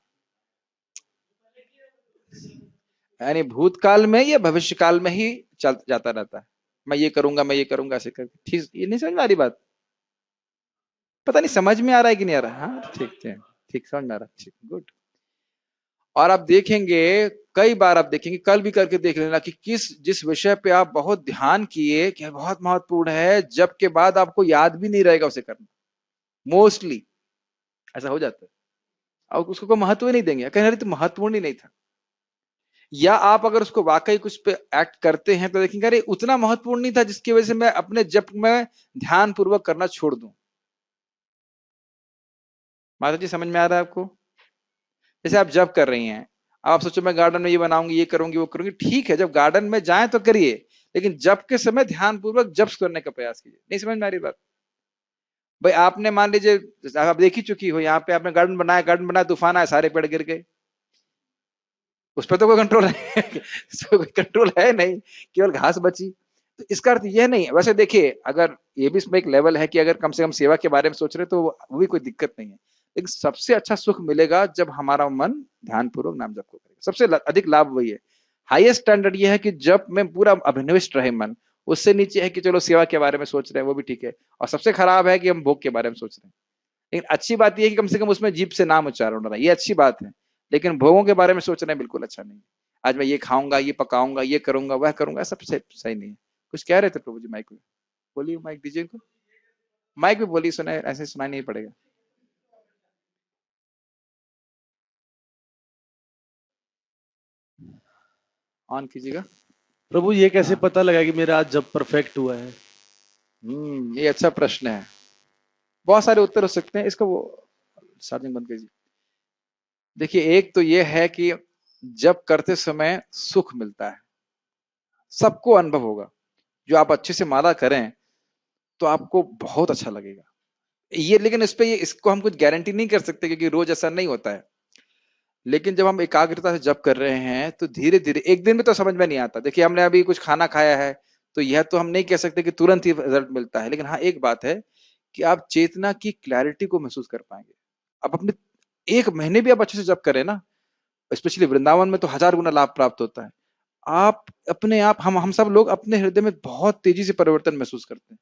यानी भूतकाल में या भविष्य काल में ही चल जाता रहता है। मैं ये करूंगा, मैं ये करूंगा, ऐसे कर, ठीक, ये नहीं समझ में आ रही बात? पता नहीं समझ में आ रहा है कि नहीं आ रहा? हाँ ठीक है, ठीक समझ में आ रहा है, ठीक, गुड। और आप देखेंगे, कई बार आप देखेंगे, कल भी करके देख लेना कि किस जिस विषय पे आप बहुत ध्यान किए कि बहुत महत्वपूर्ण है, जब के बाद आपको याद भी नहीं रहेगा उसे करना। मोस्टली ऐसा हो जाता है। और उसको कोई महत्व ही नहीं देंगे, कहीं अरे तो महत्वपूर्ण ही नहीं था। या आप अगर उसको वाकई कुछ पे एक्ट करते हैं तो देखेंगे अरे उतना महत्वपूर्ण नहीं था जिसकी वजह से मैं अपने जप में ध्यान पूर्वक करना छोड़ दूं। माता जी समझ में आ रहा है आपको? जैसे आप जब कर रही हैं, आप सोचो मैं गार्डन में ये बनाऊंगी, ये करूंगी, वो करूंगी, ठीक है, जब गार्डन में जाए तो करिए, लेकिन जब के समय ध्यान पूर्वक जब करने का प्रयास कीजिए। नहीं समझ में आ रही बात? भाई आपने मान लीजिए, आप देख ही चुकी हो, यहाँ पे आपने गार्डन बनाया, तूफान आया, सारे पेड़ गिर गए। उस पर तो कोई कंट्रोल है उस पर कोई कंट्रोल है नहीं, केवल घास बची। तो इसका अर्थ यह नहीं है, वैसे देखिए, अगर ये भी इसमें एक लेवल है कि अगर कम से कम सेवा के बारे में सोच रहे तो वो भी कोई दिक्कत नहीं है। लेकिन सबसे अच्छा सुख मिलेगा जब हमारा मन ध्यानपूर्वक नाम जप को करेगा, सबसे अधिक लाभ वही है। हाईएस्ट स्टैंडर्ड ये है कि जब में पूरा अभिनिविष्ट रहे मन। उससे नीचे है कि चलो सेवा के बारे में सोच रहे हैं, वो भी ठीक है। और सबसे खराब है कि हम भोग के बारे में सोच रहे हैं। लेकिन अच्छी बात यह है कि कम से कम उसमें जीभ से नाम उच्चारण हो रहा है, ये अच्छी बात है। लेकिन भोगों के बारे में सोचना बिल्कुल अच्छा नहीं है। आज मैं ये खाऊंगा, ये पकाऊंगा, ये करूंगा, वह करूंगा, सब सही नहीं है। कुछ कह रहे थे प्रभु जी माइक में? बोलिए, माइक दीजिए इनको। माइक में बोलिए, सुना ऐसे सुनाई नहीं पड़ेगा। ऑन कीजिएगा। प्रभु ये कैसे हाँ। पता लगा कि मेरा आज जब परफेक्ट हुआ है? ये अच्छा प्रश्न है। बहुत सारे उत्तर हो सकते हैं इसका। वो चार्जिंग बंद कीजिए। देखिए, एक तो ये है कि जब करते समय सुख मिलता है, सबको अनुभव होगा। जो आप अच्छे से माला करें तो आपको बहुत अच्छा लगेगा। ये लेकिन इस पे ये इसको हम कुछ गारंटी नहीं कर सकते क्योंकि रोज ऐसा नहीं होता है। लेकिन जब हम एकाग्रता से जप कर रहे हैं तो धीरे धीरे, एक दिन में तो समझ में नहीं आता। देखिए, हमने अभी कुछ खाना खाया है तो यह तो हम नहीं कह सकते कि तुरंत ही रिजल्ट मिलता है। लेकिन हाँ, एक बात है कि आप चेतना की क्लैरिटी को महसूस कर पाएंगे। आप अपने 1 महीने भी आप अच्छे से जप करें ना, स्पेशली वृंदावन में तो 1000 गुना लाभ प्राप्त होता है। आप अपने आप, हम सब लोग अपने हृदय में बहुत तेजी से परिवर्तन महसूस करते हैं।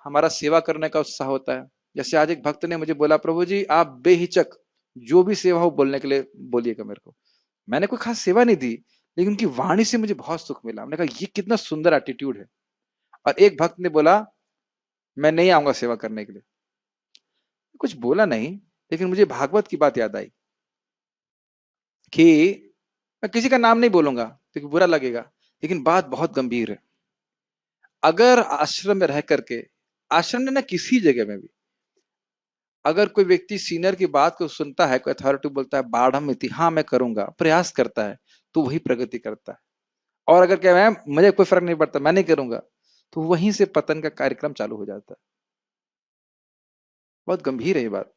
हमारा सेवा करने का उत्साह होता है। जैसे आज एक भक्त ने मुझे बोला, प्रभु जी आप बेहिचक जो भी सेवा हो बोलने के लिए बोलिएगा मेरे को। मैंने कोई खास सेवा नहीं दी, लेकिन उनकी वाणी से मुझे बहुत सुख मिला। मैंने कहा ये कितना सुंदर एटीट्यूड है। और एक भक्त ने बोला, मैं नहीं आऊंगा सेवा करने के लिए। कुछ बोला नहीं, लेकिन मुझे भागवत की बात याद आई कि, मैं किसी का नाम नहीं बोलूंगा क्योंकि बुरा लगेगा, लेकिन बात बहुत गंभीर है। अगर आश्रम में रह करके, आश्रम में ना किसी जगह में भी, अगर कोई व्यक्ति सीनियर की बात को सुनता है, कोई अथॉरिटी बोलता है बाढ़ इति, हाँ मैं करूंगा, प्रयास करता है, तो वही प्रगति करता है। और अगर क्या, मैं मुझे कोई फर्क नहीं पड़ता, मैं नहीं करूंगा, तो वहीं से पतन का कार्यक्रम चालू हो जाता है। बहुत गंभीर है ये बात।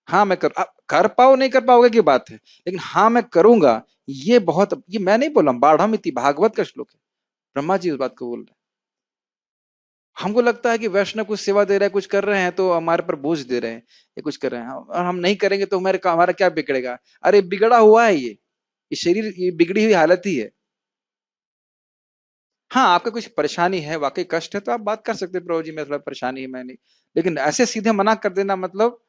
हाँ मैं आप कर पाओ नहीं कर पाओगे की बात है, लेकिन हाँ मैं करूंगा, ये बहुत, ये मैं नहीं बोल रहा हूं, बाढ़ इति भागवत का श्लोक है। ब्रह्मा जी उस बात को बोल रहे हैं। हमको लगता है कि वैष्णव कुछ सेवा दे रहे हैं, कुछ कर रहे हैं तो हमारे पर बोझ दे रहे हैं, ये कुछ कर रहे हैं और हम नहीं करेंगे तो हमारा क्या बिगड़ेगा? अरे बिगड़ा हुआ है ये शरीर, ये बिगड़ी हुई हालत ही है। हाँ, आपका कुछ परेशानी है, वाकई कष्ट है, तो आप बात कर सकते हैं, प्रभु जी मैं थोड़ा परेशानी है, मैं नहीं। लेकिन ऐसे सीधे मना कर देना मतलब,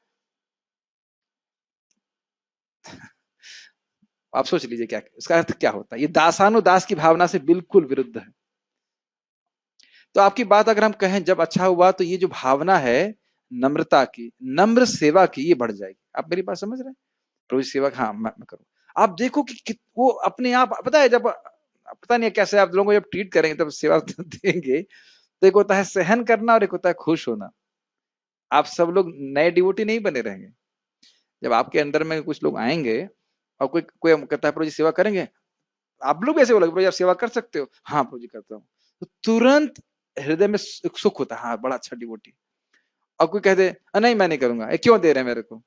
आप सोच लीजिए क्या इसका अर्थ क्या होता है। ये दासानुदास की भावना से बिल्कुल विरुद्ध है। तो आपकी बात अगर हम कहें जब अच्छा हुआ, तो ये जो भावना है नम्रता की, नम्र सेवा की, ये बढ़ जाएगी। आप मेरी बात समझ रहे हैं? प्रभु जी सेवा, हाँ मैं करूँ। आप देखो कि वो अपने आप, पता है, जब पता नहीं कैसे आप लोगों को जब ट्रीट करेंगे तब सेवा देंगे, तो एक होता है सहन करना और एक होता है खुश होना। आप सब लोग नए डिवोटी नहीं बने रहेंगे। जब आपके अंदर में कुछ लोग आएंगे और कोई कोई कहता है प्रभु जी सेवा करेंगे, आप लोग ऐसे बोलोगे प्रभु जी आप सेवा कर सकते हो, हाँ प्रभु जी करता हूँ, तो तुरंत हृदय में सुख होता है, हाँ बड़ा अच्छा डिवोटी। और कोई कह दे नहीं मैं नहीं करूंगा, क्यों दे रहे हैं मेरे को,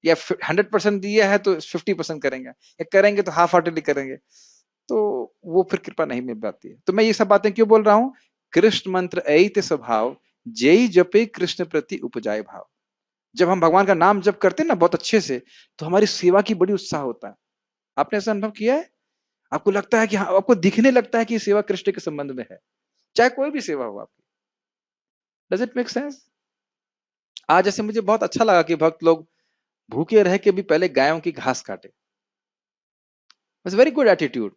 या 100% दिया है तो 50% करेंगे, या करेंगे तो हाफ हार्टेडली करेंगे, तो वो फिर कृपा नहीं मिल पाती है। तो मैं ये सब बातें क्यों बोल रहा हूं, कृष्ण मंत्र ऐत स्वभाव, जेई जपे कृष्ण प्रति उपजाए भाव। जब हम भगवान का नाम जप करते हैं ना बहुत अच्छे से, तो हमारी सेवा की बड़ी उत्साह होता है। आपने ऐसा अनुभव किया है? आपको लगता है कि हाँ, आपको दिखने लगता है कि सेवा कृष्ण के संबंध में है, चाहे कोई भी सेवा हो आपकी। Does it make sense? आज जैसे मुझे बहुत अच्छा लगा कि भक्त लोग भूखे रह के भी पहले गायों की घास काटे। It's very good attitude.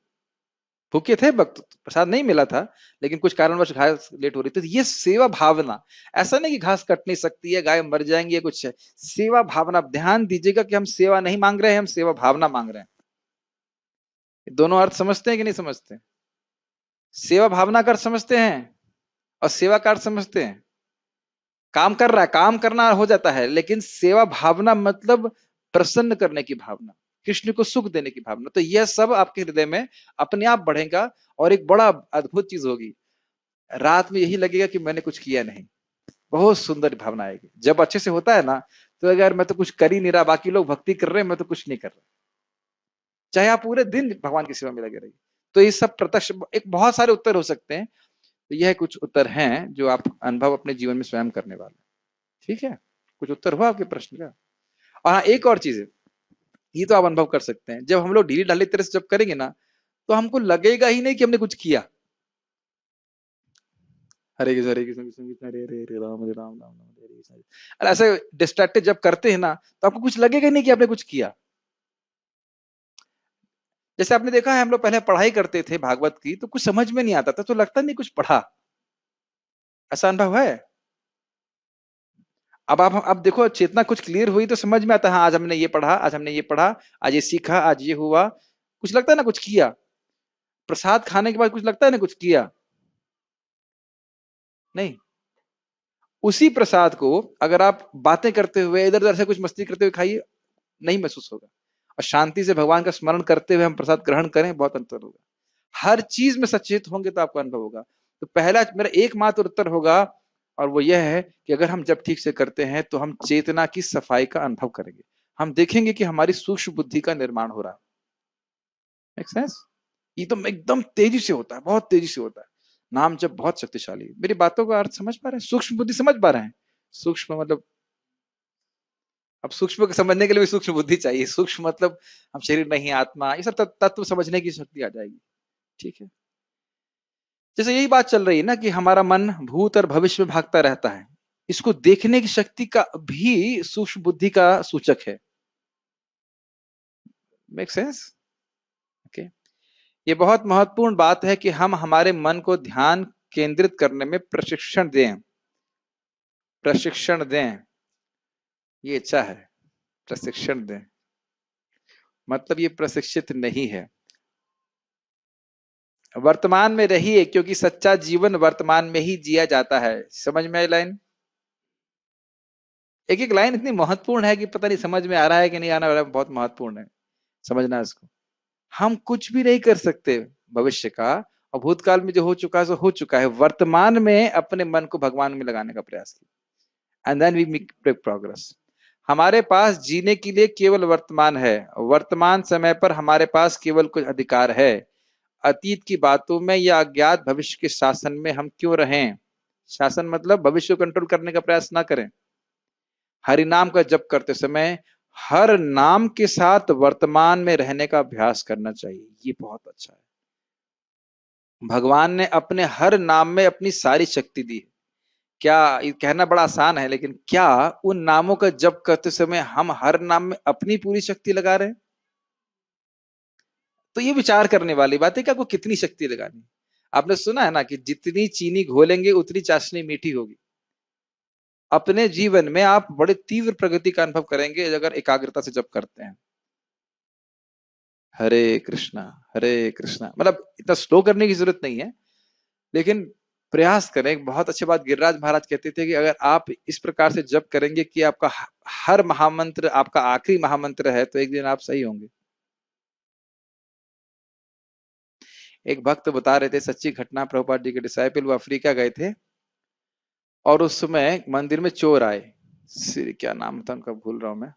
भूखे थे भक्त, प्रसाद नहीं मिला था, लेकिन कुछ कारणवश घास लेट हो रही थी, तो ये सेवा भावना, ऐसा नहीं कि घास कट नहीं सकती है, गाय मर जाएंगी, कुछ है, सेवा भावना। ध्यान दीजिएगा कि हम सेवा नहीं मांग रहे हैं, हम सेवा भावना मांग रहे हैं। दोनों अर्थ समझते हैं कि नहीं समझते? सेवा भावना का अर्थ समझते हैं और सेवा का अर्थ समझते हैं। काम कर रहा है, काम करना हो जाता है, लेकिन सेवा भावना मतलब प्रसन्न करने की भावना, कृष्ण को सुख देने की भावना। तो यह सब आपके हृदय में अपने आप बढ़ेगा और एक बड़ा अद्भुत चीज होगी, रात में यही लगेगा कि मैंने कुछ किया नहीं। बहुत सुंदर भावना आएगी जब अच्छे से होता है ना। तो अगर मैं तो कुछ कर ही नहीं रहा, बाकी लोग भक्ति कर रहे हैं, मैं तो कुछ नहीं कर रहा, चाहे आप पूरे दिन भगवान की सेवा में लगे रहिए। तो ये सब प्रत्यक्ष, एक बहुत सारे उत्तर हो सकते हैं, तो यह कुछ उत्तर हैं जो आप अनुभव अपने जीवन में स्वयं करने वाले हैं। ठीक है, कुछ उत्तर हुआ आपके प्रश्न का? और हाँ, एक और चीज है, ये तो आप अनुभव कर सकते हैं, जब हम लोग ढीली ढाली तरह से जब करेंगे ना, तो हमको लगेगा ही नहीं कि हमने कुछ किया। हरे कृष्ण कृष्ण कृष्ण हरे हरे हरे राम राम राम हरे हरे कृष्ण। और ऐसे डिस्ट्रैक्टेड जब करते हैं ना, तो आपको कुछ लगेगा ही नहीं कि आपने कुछ किया। जैसे आपने देखा है, हम लोग पहले पढ़ाई करते थे भागवत की, तो कुछ समझ में नहीं आता था, तो लगता नहीं कुछ पढ़ा। ऐसा अनुभव है? अब देखो चेतना कुछ क्लियर हुई तो समझ में आता है, हाँ आज हमने ये पढ़ा, आज हमने ये पढ़ा, आज ये सीखा, आज ये हुआ, कुछ लगता है ना कुछ किया। प्रसाद खाने के बाद कुछ लगता है ना कुछ किया? नहीं। उसी प्रसाद को अगर आप बातें करते हुए इधर उधर से कुछ मस्ती करते हुए खाइए, नहीं महसूस होगा। और शांति से भगवान का स्मरण करते हुए हम प्रसाद ग्रहण करें, बहुत अंतर होगा। हर चीज में सचेत होंगे तो आपको अनुभव होगा। तो पहला मेरा एकमात्र उत्तर होगा, और वो यह है कि अगर हम जब ठीक से करते हैं तो हम चेतना की सफाई का अनुभव करेंगे। हम देखेंगे कि हमारी सूक्ष्म बुद्धि का निर्माण हो रहा है। Make sense? ये तो एकदम तेजी से होता है, बहुत तेजी से होता है। नाम जब बहुत शक्तिशाली। मेरी बातों का अर्थ समझ पा रहे हैं? सूक्ष्म बुद्धि समझ पा रहे हैं? सूक्ष्म मतलब, अब सूक्ष्म को समझने के लिए भी सूक्ष्म बुद्धि चाहिए। सूक्ष्म मतलब हम शरीर नहीं, आत्मा, ये सब तत्व समझने की शक्ति आ जाएगी। ठीक है, जैसे यही बात चल रही है ना कि हमारा मन भूत और भविष्य में भागता रहता है, इसको देखने की शक्ति का भी सूक्ष्म बुद्धि का सूचक है। Make sense? ओके। ये बहुत महत्वपूर्ण बात है कि हम हमारे मन को ध्यान केंद्रित करने में प्रशिक्षण दें। प्रशिक्षण दें, ये अच्छा है। प्रशिक्षण दें मतलब ये प्रशिक्षित नहीं है। वर्तमान में रहिए, क्योंकि सच्चा जीवन वर्तमान में ही जिया जाता है। समझ में आई लाइन? एक एक लाइन इतनी महत्वपूर्ण है कि पता नहीं समझ में आ रहा है कि नहीं आना वाला, बहुत महत्वपूर्ण है समझना इसको। हम कुछ भी नहीं कर सकते भविष्य का, और भूतकाल में जो हो चुका है सो हो चुका है। वर्तमान में अपने मन को भगवान में लगाने का प्रयास किया, and then we make progress. हमारे पास जीने के लिए केवल वर्तमान है। वर्तमान समय पर हमारे पास केवल कुछ अधिकार है। अतीत की बातों में या अज्ञात भविष्य के शासन में हम क्यों रहें? शासन मतलब भविष्य को कंट्रोल करने का प्रयास ना करें। हरिनाम का जप करते समय हर नाम के साथ वर्तमान में रहने का अभ्यास करना चाहिए। ये बहुत अच्छा है। भगवान ने अपने हर नाम में अपनी सारी शक्ति दी है। क्या ये कहना बड़ा आसान है, लेकिन क्या उन नामों का जप करते समय हम हर नाम में अपनी पूरी शक्ति लगा रहे हैं? तो ये विचार करने वाली बात है कि आपको कितनी शक्ति लगानी। आपने सुना है ना कि जितनी चीनी घोलेंगे उतनी चाशनी मीठी होगी। अपने जीवन में आप बड़े तीव्र प्रगति का अनुभव करेंगे अगर एकाग्रता से जप करते हैं। हरे कृष्णा मतलब इतना स्लो करने की जरूरत नहीं है, लेकिन प्रयास करें। एक बहुत अच्छी बात गिरिराज महाराज कहते थे कि अगर आप इस प्रकार से जप करेंगे कि आपका हर महामंत्र आपका आखिरी महामंत्र है, तो एक दिन आप सही होंगे। एक भक्त बता रहे थे सच्ची घटना, प्रभुपाद जी के डिसाइपल, वो अफ्रीका गए थे और उस समय मंदिर में चोर आए। क्या नाम था उनका, भूल रहा हूं मैं।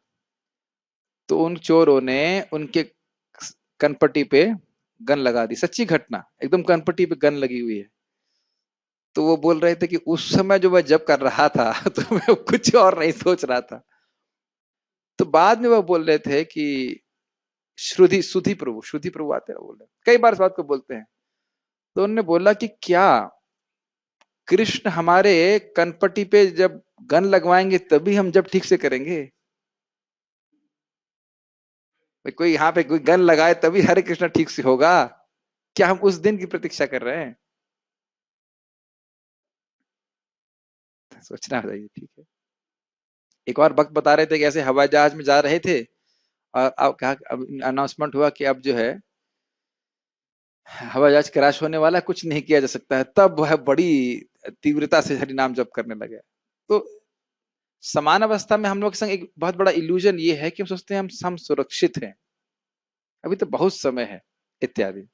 तो उन चोरों ने उनके कनपट्टी पे गन लगा दी। सच्ची घटना, एकदम कनपट्टी पे गन लगी हुई है। तो वो बोल रहे थे कि उस समय जो मैं जब कर रहा था तो मैं कुछ और नहीं सोच रहा था। तो बाद में वो बोल रहे थे कि श्रुति प्रभु आते हैं, बोल रहे कई बार इस बात को बोलते हैं। तो उन्होंने बोला कि क्या कृष्ण हमारे कनपट्टी पे जब गन लगवाएंगे तभी हम जब ठीक से करेंगे? कोई यहाँ पे कोई गन लगाए तभी हरे कृष्ण ठीक से होगा? क्या हम उस दिन की प्रतीक्षा कर रहे हैं? सोचना चाहिए। ठीक है। एक और वक्त बता रहे थे कि ऐसे हवाई जहाज में जा रहे थे और अब क्या, अब अनाउंसमेंट हुआ कि अब जो है हवाई जहाज क्रैश होने वाला है, कुछ नहीं किया जा सकता है। तब वह बड़ी तीव्रता से हरि नाम जप करने लगे। तो समान अवस्था में हम लोग के संग एक बहुत बड़ा इल्यूजन ये है कि हम सोचते हैं हम सुरक्षित हैं, अभी तो बहुत समय है इत्यादि।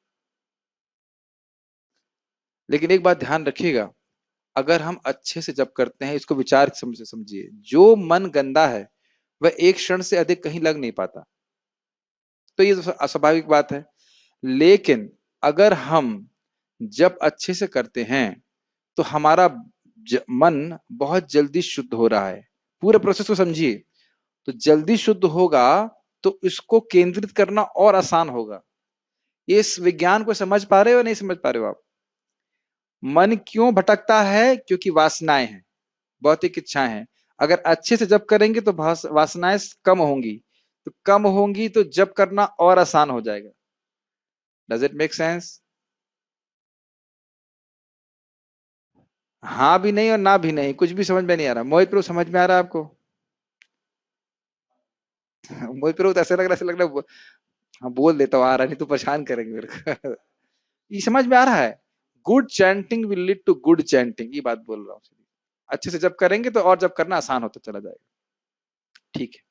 लेकिन एक बात ध्यान रखिएगा, अगर हम अच्छे से जप करते हैं, इसको विचार समझिए, जो मन गंदा है वह एक क्षण से अधिक कहीं लग नहीं पाता। तो ये तो अस्वाभाविक बात है। लेकिन अगर हम जब अच्छे से करते हैं तो हमारा मन बहुत जल्दी शुद्ध हो रहा है। पूरे प्रोसेस को समझिए। तो जल्दी शुद्ध होगा तो इसको केंद्रित करना और आसान होगा। ये इस विज्ञान को समझ पा रहे हो या नहीं समझ पा रहे हो आप? मन क्यों भटकता है? क्योंकि वासनाएं हैं, भौतिक इच्छाएं हैं। अगर अच्छे से जप करेंगे तो वासनाएं कम होंगी, तो कम होंगी तो जप करना और आसान हो जाएगा। Does it make sense? हाँ भी नहीं और ना भी नहीं, कुछ भी समझ में नहीं आ रहा। मोहित प्रभु समझ में आ रहा है आपको? मोहित प्रभु तो ऐसे लग रहा है हाँ बोल देता हूँ, आ रहा नहीं तो परेशान करेंगे मेरे को। ये समझ में आ रहा है? Good chanting will lead to good chanting, ये बात बोल रहा हूँ। अच्छे से जब करेंगे तो और जब करना आसान होता चला जाएगा। ठीक है।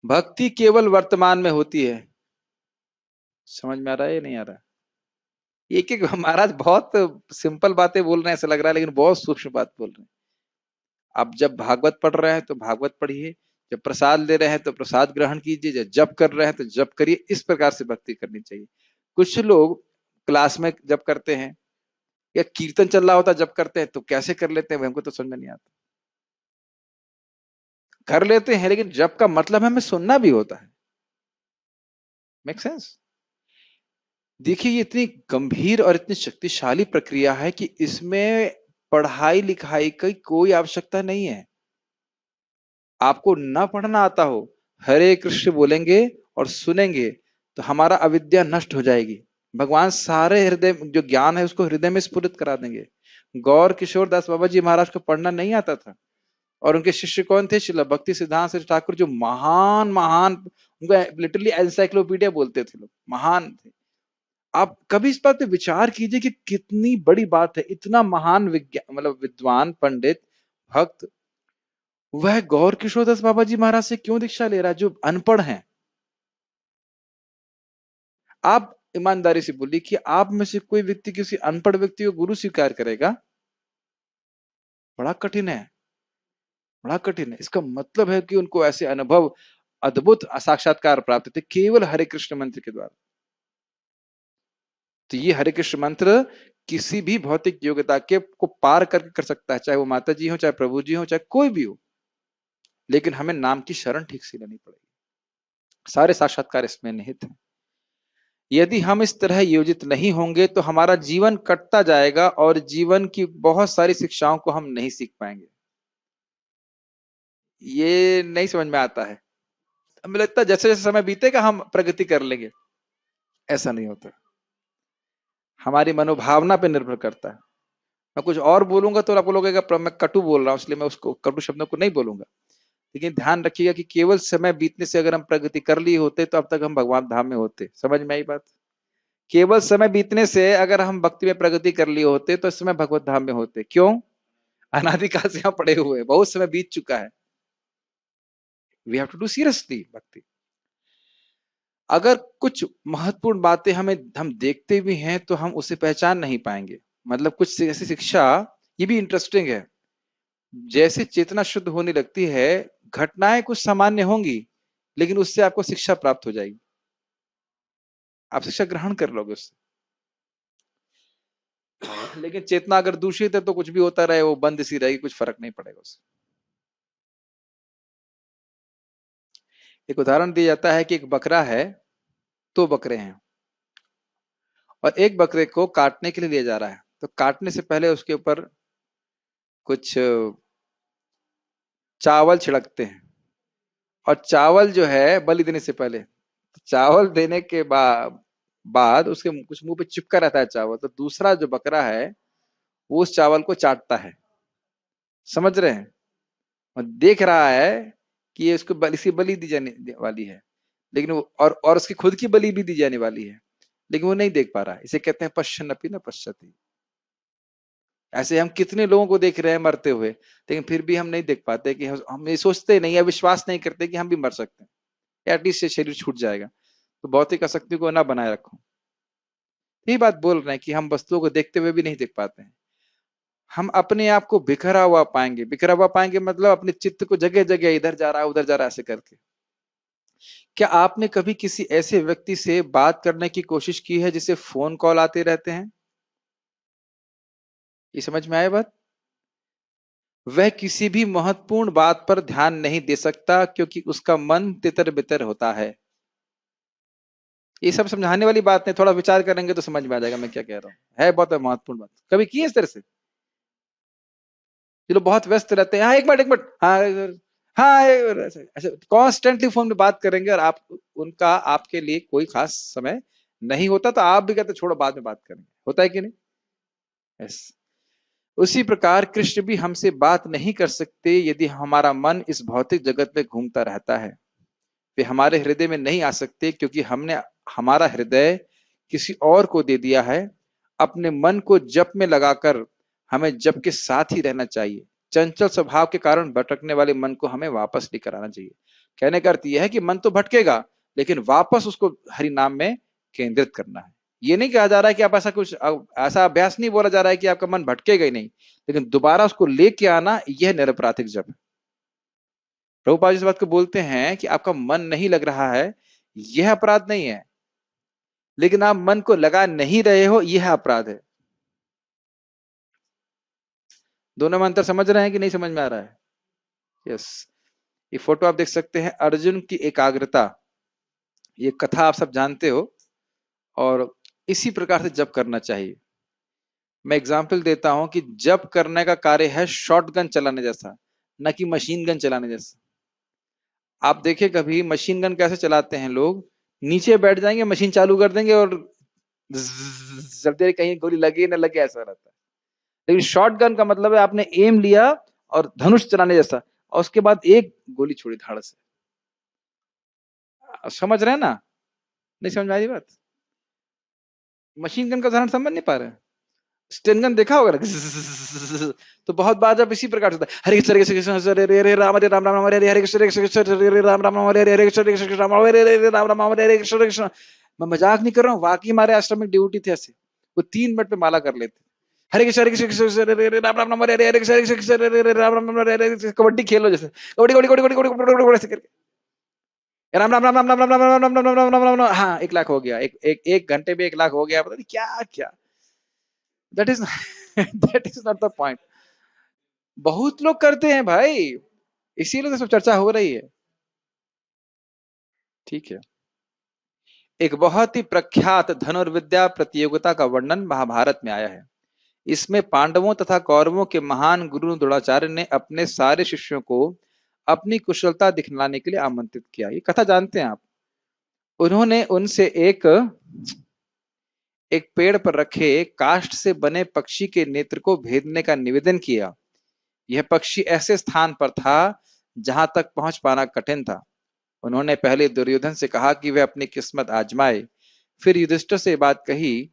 भक्ति केवल वर्तमान में होती है। समझ में आ रहा है या नहीं आ रहा? एक एक महाराज बहुत सिंपल बातें बोल रहे हैं ऐसा लग रहा है, लेकिन बहुत सूक्ष्म बात बोल रहे हैं। आप जब भागवत पढ़ रहे हैं तो भागवत पढ़िए, जब प्रसाद ले रहे हैं तो प्रसाद ग्रहण कीजिए, जब जप कर रहे हैं तो जप करिए। इस प्रकार से भक्ति करनी चाहिए। कुछ लोग क्लास में जप करते हैं या कीर्तन चल रहा होता जप करते हैं, तो कैसे कर लेते हैं हमको तो समझ में नहीं आता। कर लेते हैं लेकिन जप का मतलब हमें सुनना भी होता है। Make sense? देखिए ये इतनी गंभीर और इतनी शक्तिशाली प्रक्रिया है कि इसमें पढ़ाई लिखाई की कोई आवश्यकता नहीं है। आपको ना पढ़ना आता हो, हरे कृष्ण बोलेंगे और सुनेंगे तो हमारा अविद्या नष्ट हो जाएगी। भगवान सारे हृदय जो ज्ञान है उसको हृदय में स्फुरित करा देंगे। गौर किशोर दास बाबा जी महाराज को पढ़ना नहीं आता था और उनके शिष्य कौन थे? श्रील भक्ति सिद्धांत श्री ठाकुर, जो महान महान, उनको लिटरली एनसाइक्लोपीडिया बोलते थे लोग, महान थे। आप कभी इस बात पे विचार कीजिए कि कितनी बड़ी बात है, इतना महान विज्ञान मतलब विद्वान पंडित भक्त, वह गौर किशोर दास बाबा जी महाराज से क्यों दीक्षा ले रहा है जो अनपढ़ हैं? आप ईमानदारी से बोलिए कि आप में से कोई व्यक्ति किसी अनपढ़ व्यक्ति को गुरु स्वीकार करेगा? बड़ा कठिन है, बड़ा कठिन है। इसका मतलब है कि उनको ऐसे अनुभव, अद्भुत साक्षात्कार प्राप्त थे केवल हरे कृष्ण मंत्र के द्वारा। तो ये हरे कृष्ण मंत्र किसी भी भौतिक योग्यता के को पार करके कर सकता है, चाहे वो माता जी हो, चाहे प्रभु जी हो, चाहे कोई भी हो। लेकिन हमें नाम की शरण ठीक से लेनी पड़ेगी। सारे साक्षात्कार इसमें निहित हैं। यदि हम इस तरह योजित नहीं होंगे तो हमारा जीवन कटता जाएगा और जीवन की बहुत सारी शिक्षाओं को हम नहीं सीख पाएंगे। ये नहीं समझ में आता है। हमें लगता है जैसे जैसे समय बीतेगा हम प्रगति कर लेंगे, ऐसा नहीं होता। हमारी मनोभावना पे निर्भर करता है। मैं कुछ और बोलूंगा तो आपको लगेगा मैं कटु बोल रहा हूं, इसलिए मैं उसको कटु शब्दों को नहीं बोलूंगा। लेकिन ध्यान रखिएगा कि केवल समय बीतने से अगर हम प्रगति कर लिए होते तो अब तक हम भगवान धाम में होते। समझ में आई बात? केवल समय बीतने से अगर हम भक्ति में प्रगति कर लिए होते तो इस समय भगवत धाम में होते। क्यों? अनादिकाल से यहाँ पड़े हुए हैं, बहुत समय बीत चुका है। We have to do seriously भक्ति। अगर कुछ महत्वपूर्ण बातें हम देखते भी हैं तो हम उसे पहचान नहीं पाएंगे। मतलब कुछ ऐसी शिक्षा, ये भी इंटरेस्टिंग है, जैसे चेतना शुद्ध होने लगती है, घटनाएं कुछ सामान्य होंगी लेकिन उससे आपको शिक्षा प्राप्त हो जाएगी, आप शिक्षा ग्रहण कर लोगे उससे। लेकिन चेतना अगर दूषित है तो कुछ भी होता रहे, वो बंद सी रहेगी, कुछ फर्क नहीं पड़ेगा उससे। एक उदाहरण दिया जाता है कि एक बकरा है, दो बकरे हैं और एक बकरे को काटने के लिए लिया जा रहा है। तो काटने से पहले उसके ऊपर कुछ चावल छिड़कते हैं, और चावल जो है बलि देने से पहले, चावल देने के बाद उसके कुछ मुंह पे चिपका रहता है चावल, तो दूसरा जो बकरा है वो उस चावल को चाटता है, समझ रहे हैं, और देख रहा है कि ये इसको इसकी बलि दी जाने वाली है, लेकिन वो और उसकी खुद की बलि भी दी जाने वाली है, लेकिन वो नहीं देख पा रहा है। इसे कहते हैं पश्यन्नपि न पश्यति। ऐसे हम कितने लोगों को देख रहे हैं मरते हुए, लेकिन फिर भी हम नहीं देख पाते, कि हम ये सोचते नहीं या विश्वास नहीं करते कि हम भी मर सकते हैं, एटलीस्ट ये शरीर छूट जाएगा। तो भौतिक आसक्ति को ना बनाए रखो। यही बात बोल रहे हैं कि हम वस्तुओं को देखते हुए भी नहीं देख पाते हैं। हम अपने आप को बिखरा हुआ पाएंगे, बिखरा हुआ पाएंगे मतलब अपने चित्त को जगह जगह इधर जा रहा है उधर जा रहा है ऐसे करके। क्या आपने कभी किसी ऐसे व्यक्ति से बात करने की कोशिश की है जिसे फोन कॉल आते रहते हैं? ये समझ में आया बात? वह किसी भी महत्वपूर्ण बात पर ध्यान नहीं दे सकता क्योंकि उसका मन तितर बितर होता है। ये सब समझाने वाली बात नहीं, थोड़ा विचार करेंगे तो समझ में आ जाएगा मैं क्या कह रहा हूँ। है बहुत महत्वपूर्ण बात। कभी की है इस तरह से? ये लोग बहुत व्यस्त रहते हैं, हाँ एक मिनट एक मिनट, हाँ हाँ ऐसे ऐसे कॉन्स्टेंटली फोन में बात करेंगे, और आप उनका आपके लिए कोई खास समय नहीं होता, तो आप भी कहते छोड़ो बाद में बात करेंगे। होता है कि नहीं? यस। उसी प्रकार कृष्ण भी हमसे बात नहीं कर सकते यदि हमारा मन इस भौतिक जगत में घूमता रहता है। वे हमारे हृदय में नहीं आ सकते क्योंकि हमने हमारा हृदय किसी और को दे दिया है। अपने मन को जप में लगाकर हमें जप के साथ ही रहना चाहिए। चंचल स्वभाव के कारण भटकने वाले मन को हमें वापस लेकर आना चाहिए। कहने का अर्थ यह है कि मन तो भटकेगा लेकिन वापस उसको हरि नाम में केंद्रित करना है। ये नहीं कहा जा रहा है कि आप ऐसा कुछ ऐसा अभ्यास नहीं बोला जा रहा है कि आपका मन भटकेगा ही नहीं, लेकिन दोबारा उसको लेके आना, यह निरपराधिक जप है। प्रभुपाद इस बात को बोलते हैं कि आपका मन नहीं लग रहा है, यह अपराध नहीं है, लेकिन आप मन को लगा नहीं रहे हो, यह अपराध है। दोनों में अंतर समझ रहे हैं कि नहीं समझ में आ रहा है? यस। ये फोटो आप देख सकते हैं, अर्जुन की एकाग्रता। ये कथा आप सब जानते हो, और इसी प्रकार से जप करना चाहिए। मैं एग्जाम्पल देता हूं कि जप करने का कार्य है शॉटगन चलाने जैसा, न कि मशीन गन चलाने जैसा। आप देखें कभी मशीन गन कैसे चलाते हैं लोग, नीचे बैठ जाएंगे, मशीन चालू कर देंगे और जब देर कहीं गोली लगे ना लगे ऐसा रहता है। लेकिन शॉर्ट गन का मतलब है आपने एम लिया और धनुष चलाने जैसा, और उसके बाद एक गोली छोड़ी धाड़ से। समझ रहे हैं ना? नहीं समझ में आ रही बात? मशीन गन का उदाहरण समझ नहीं पा रहे? स्टेन गन देखा होगा ना, तो बहुत बार जब इसी प्रकार से होता है, हरे कृष्ण हरे हरे राम हरे राम राम हरे हरे हरे कृष्ण हरे राम राम हरे हरे हरे कृष्ण राम हरे हरे राम राम हरे हरे कृष्ण। मैं मजाक नहीं कर रहा हूँ, वाकई हमारे आश्रम में ड्यूटी थे ऐसे, वो 3 मिनट में माला कर लेते। हरे कृष्ण हरे राम राम हरे हरे हरे कृष्ण हरे राम राम हरे हरे। कबड्डी खेलो जैसे, कबड्डी कबड्डी कबड्डी कबड्डी कबड्डी ऐसे करके राम राम राम राम राम राम राम राम राम राम राम राम राम राम। हाँ 1 लाख हो गया, एक घंटे में 1 लाख हो गया, पता नहीं क्या क्या। That is that is not the point. बहुत लोग करते हैं भाई, इसीलिए तो सब चर्चा हो रही है। ठीक है। एक बहुत ही प्रख्यात धनुर्विद्या प्रतियोगिता का वर्णन महाभारत में आया है। इसमें पांडवों तथा कौरवों के महान गुरु द्रोणाचार्य ने अपने सारे शिष्यों को अपनी कुशलता दिखलाने के लिए आमंत्रित किया। ये कथा जानते हैं आप? उन्होंने उनसे एक पेड़ पर रखे काष्ठ से बने पक्षी के नेत्र को भेदने का निवेदन किया। यह पक्षी ऐसे स्थान पर था जहां तक पहुंच पाना कठिन था। उन्होंने पहले दुर्योधन से कहा कि वह अपनी किस्मत आजमाए। फिर युधिष्ठिर से बात कही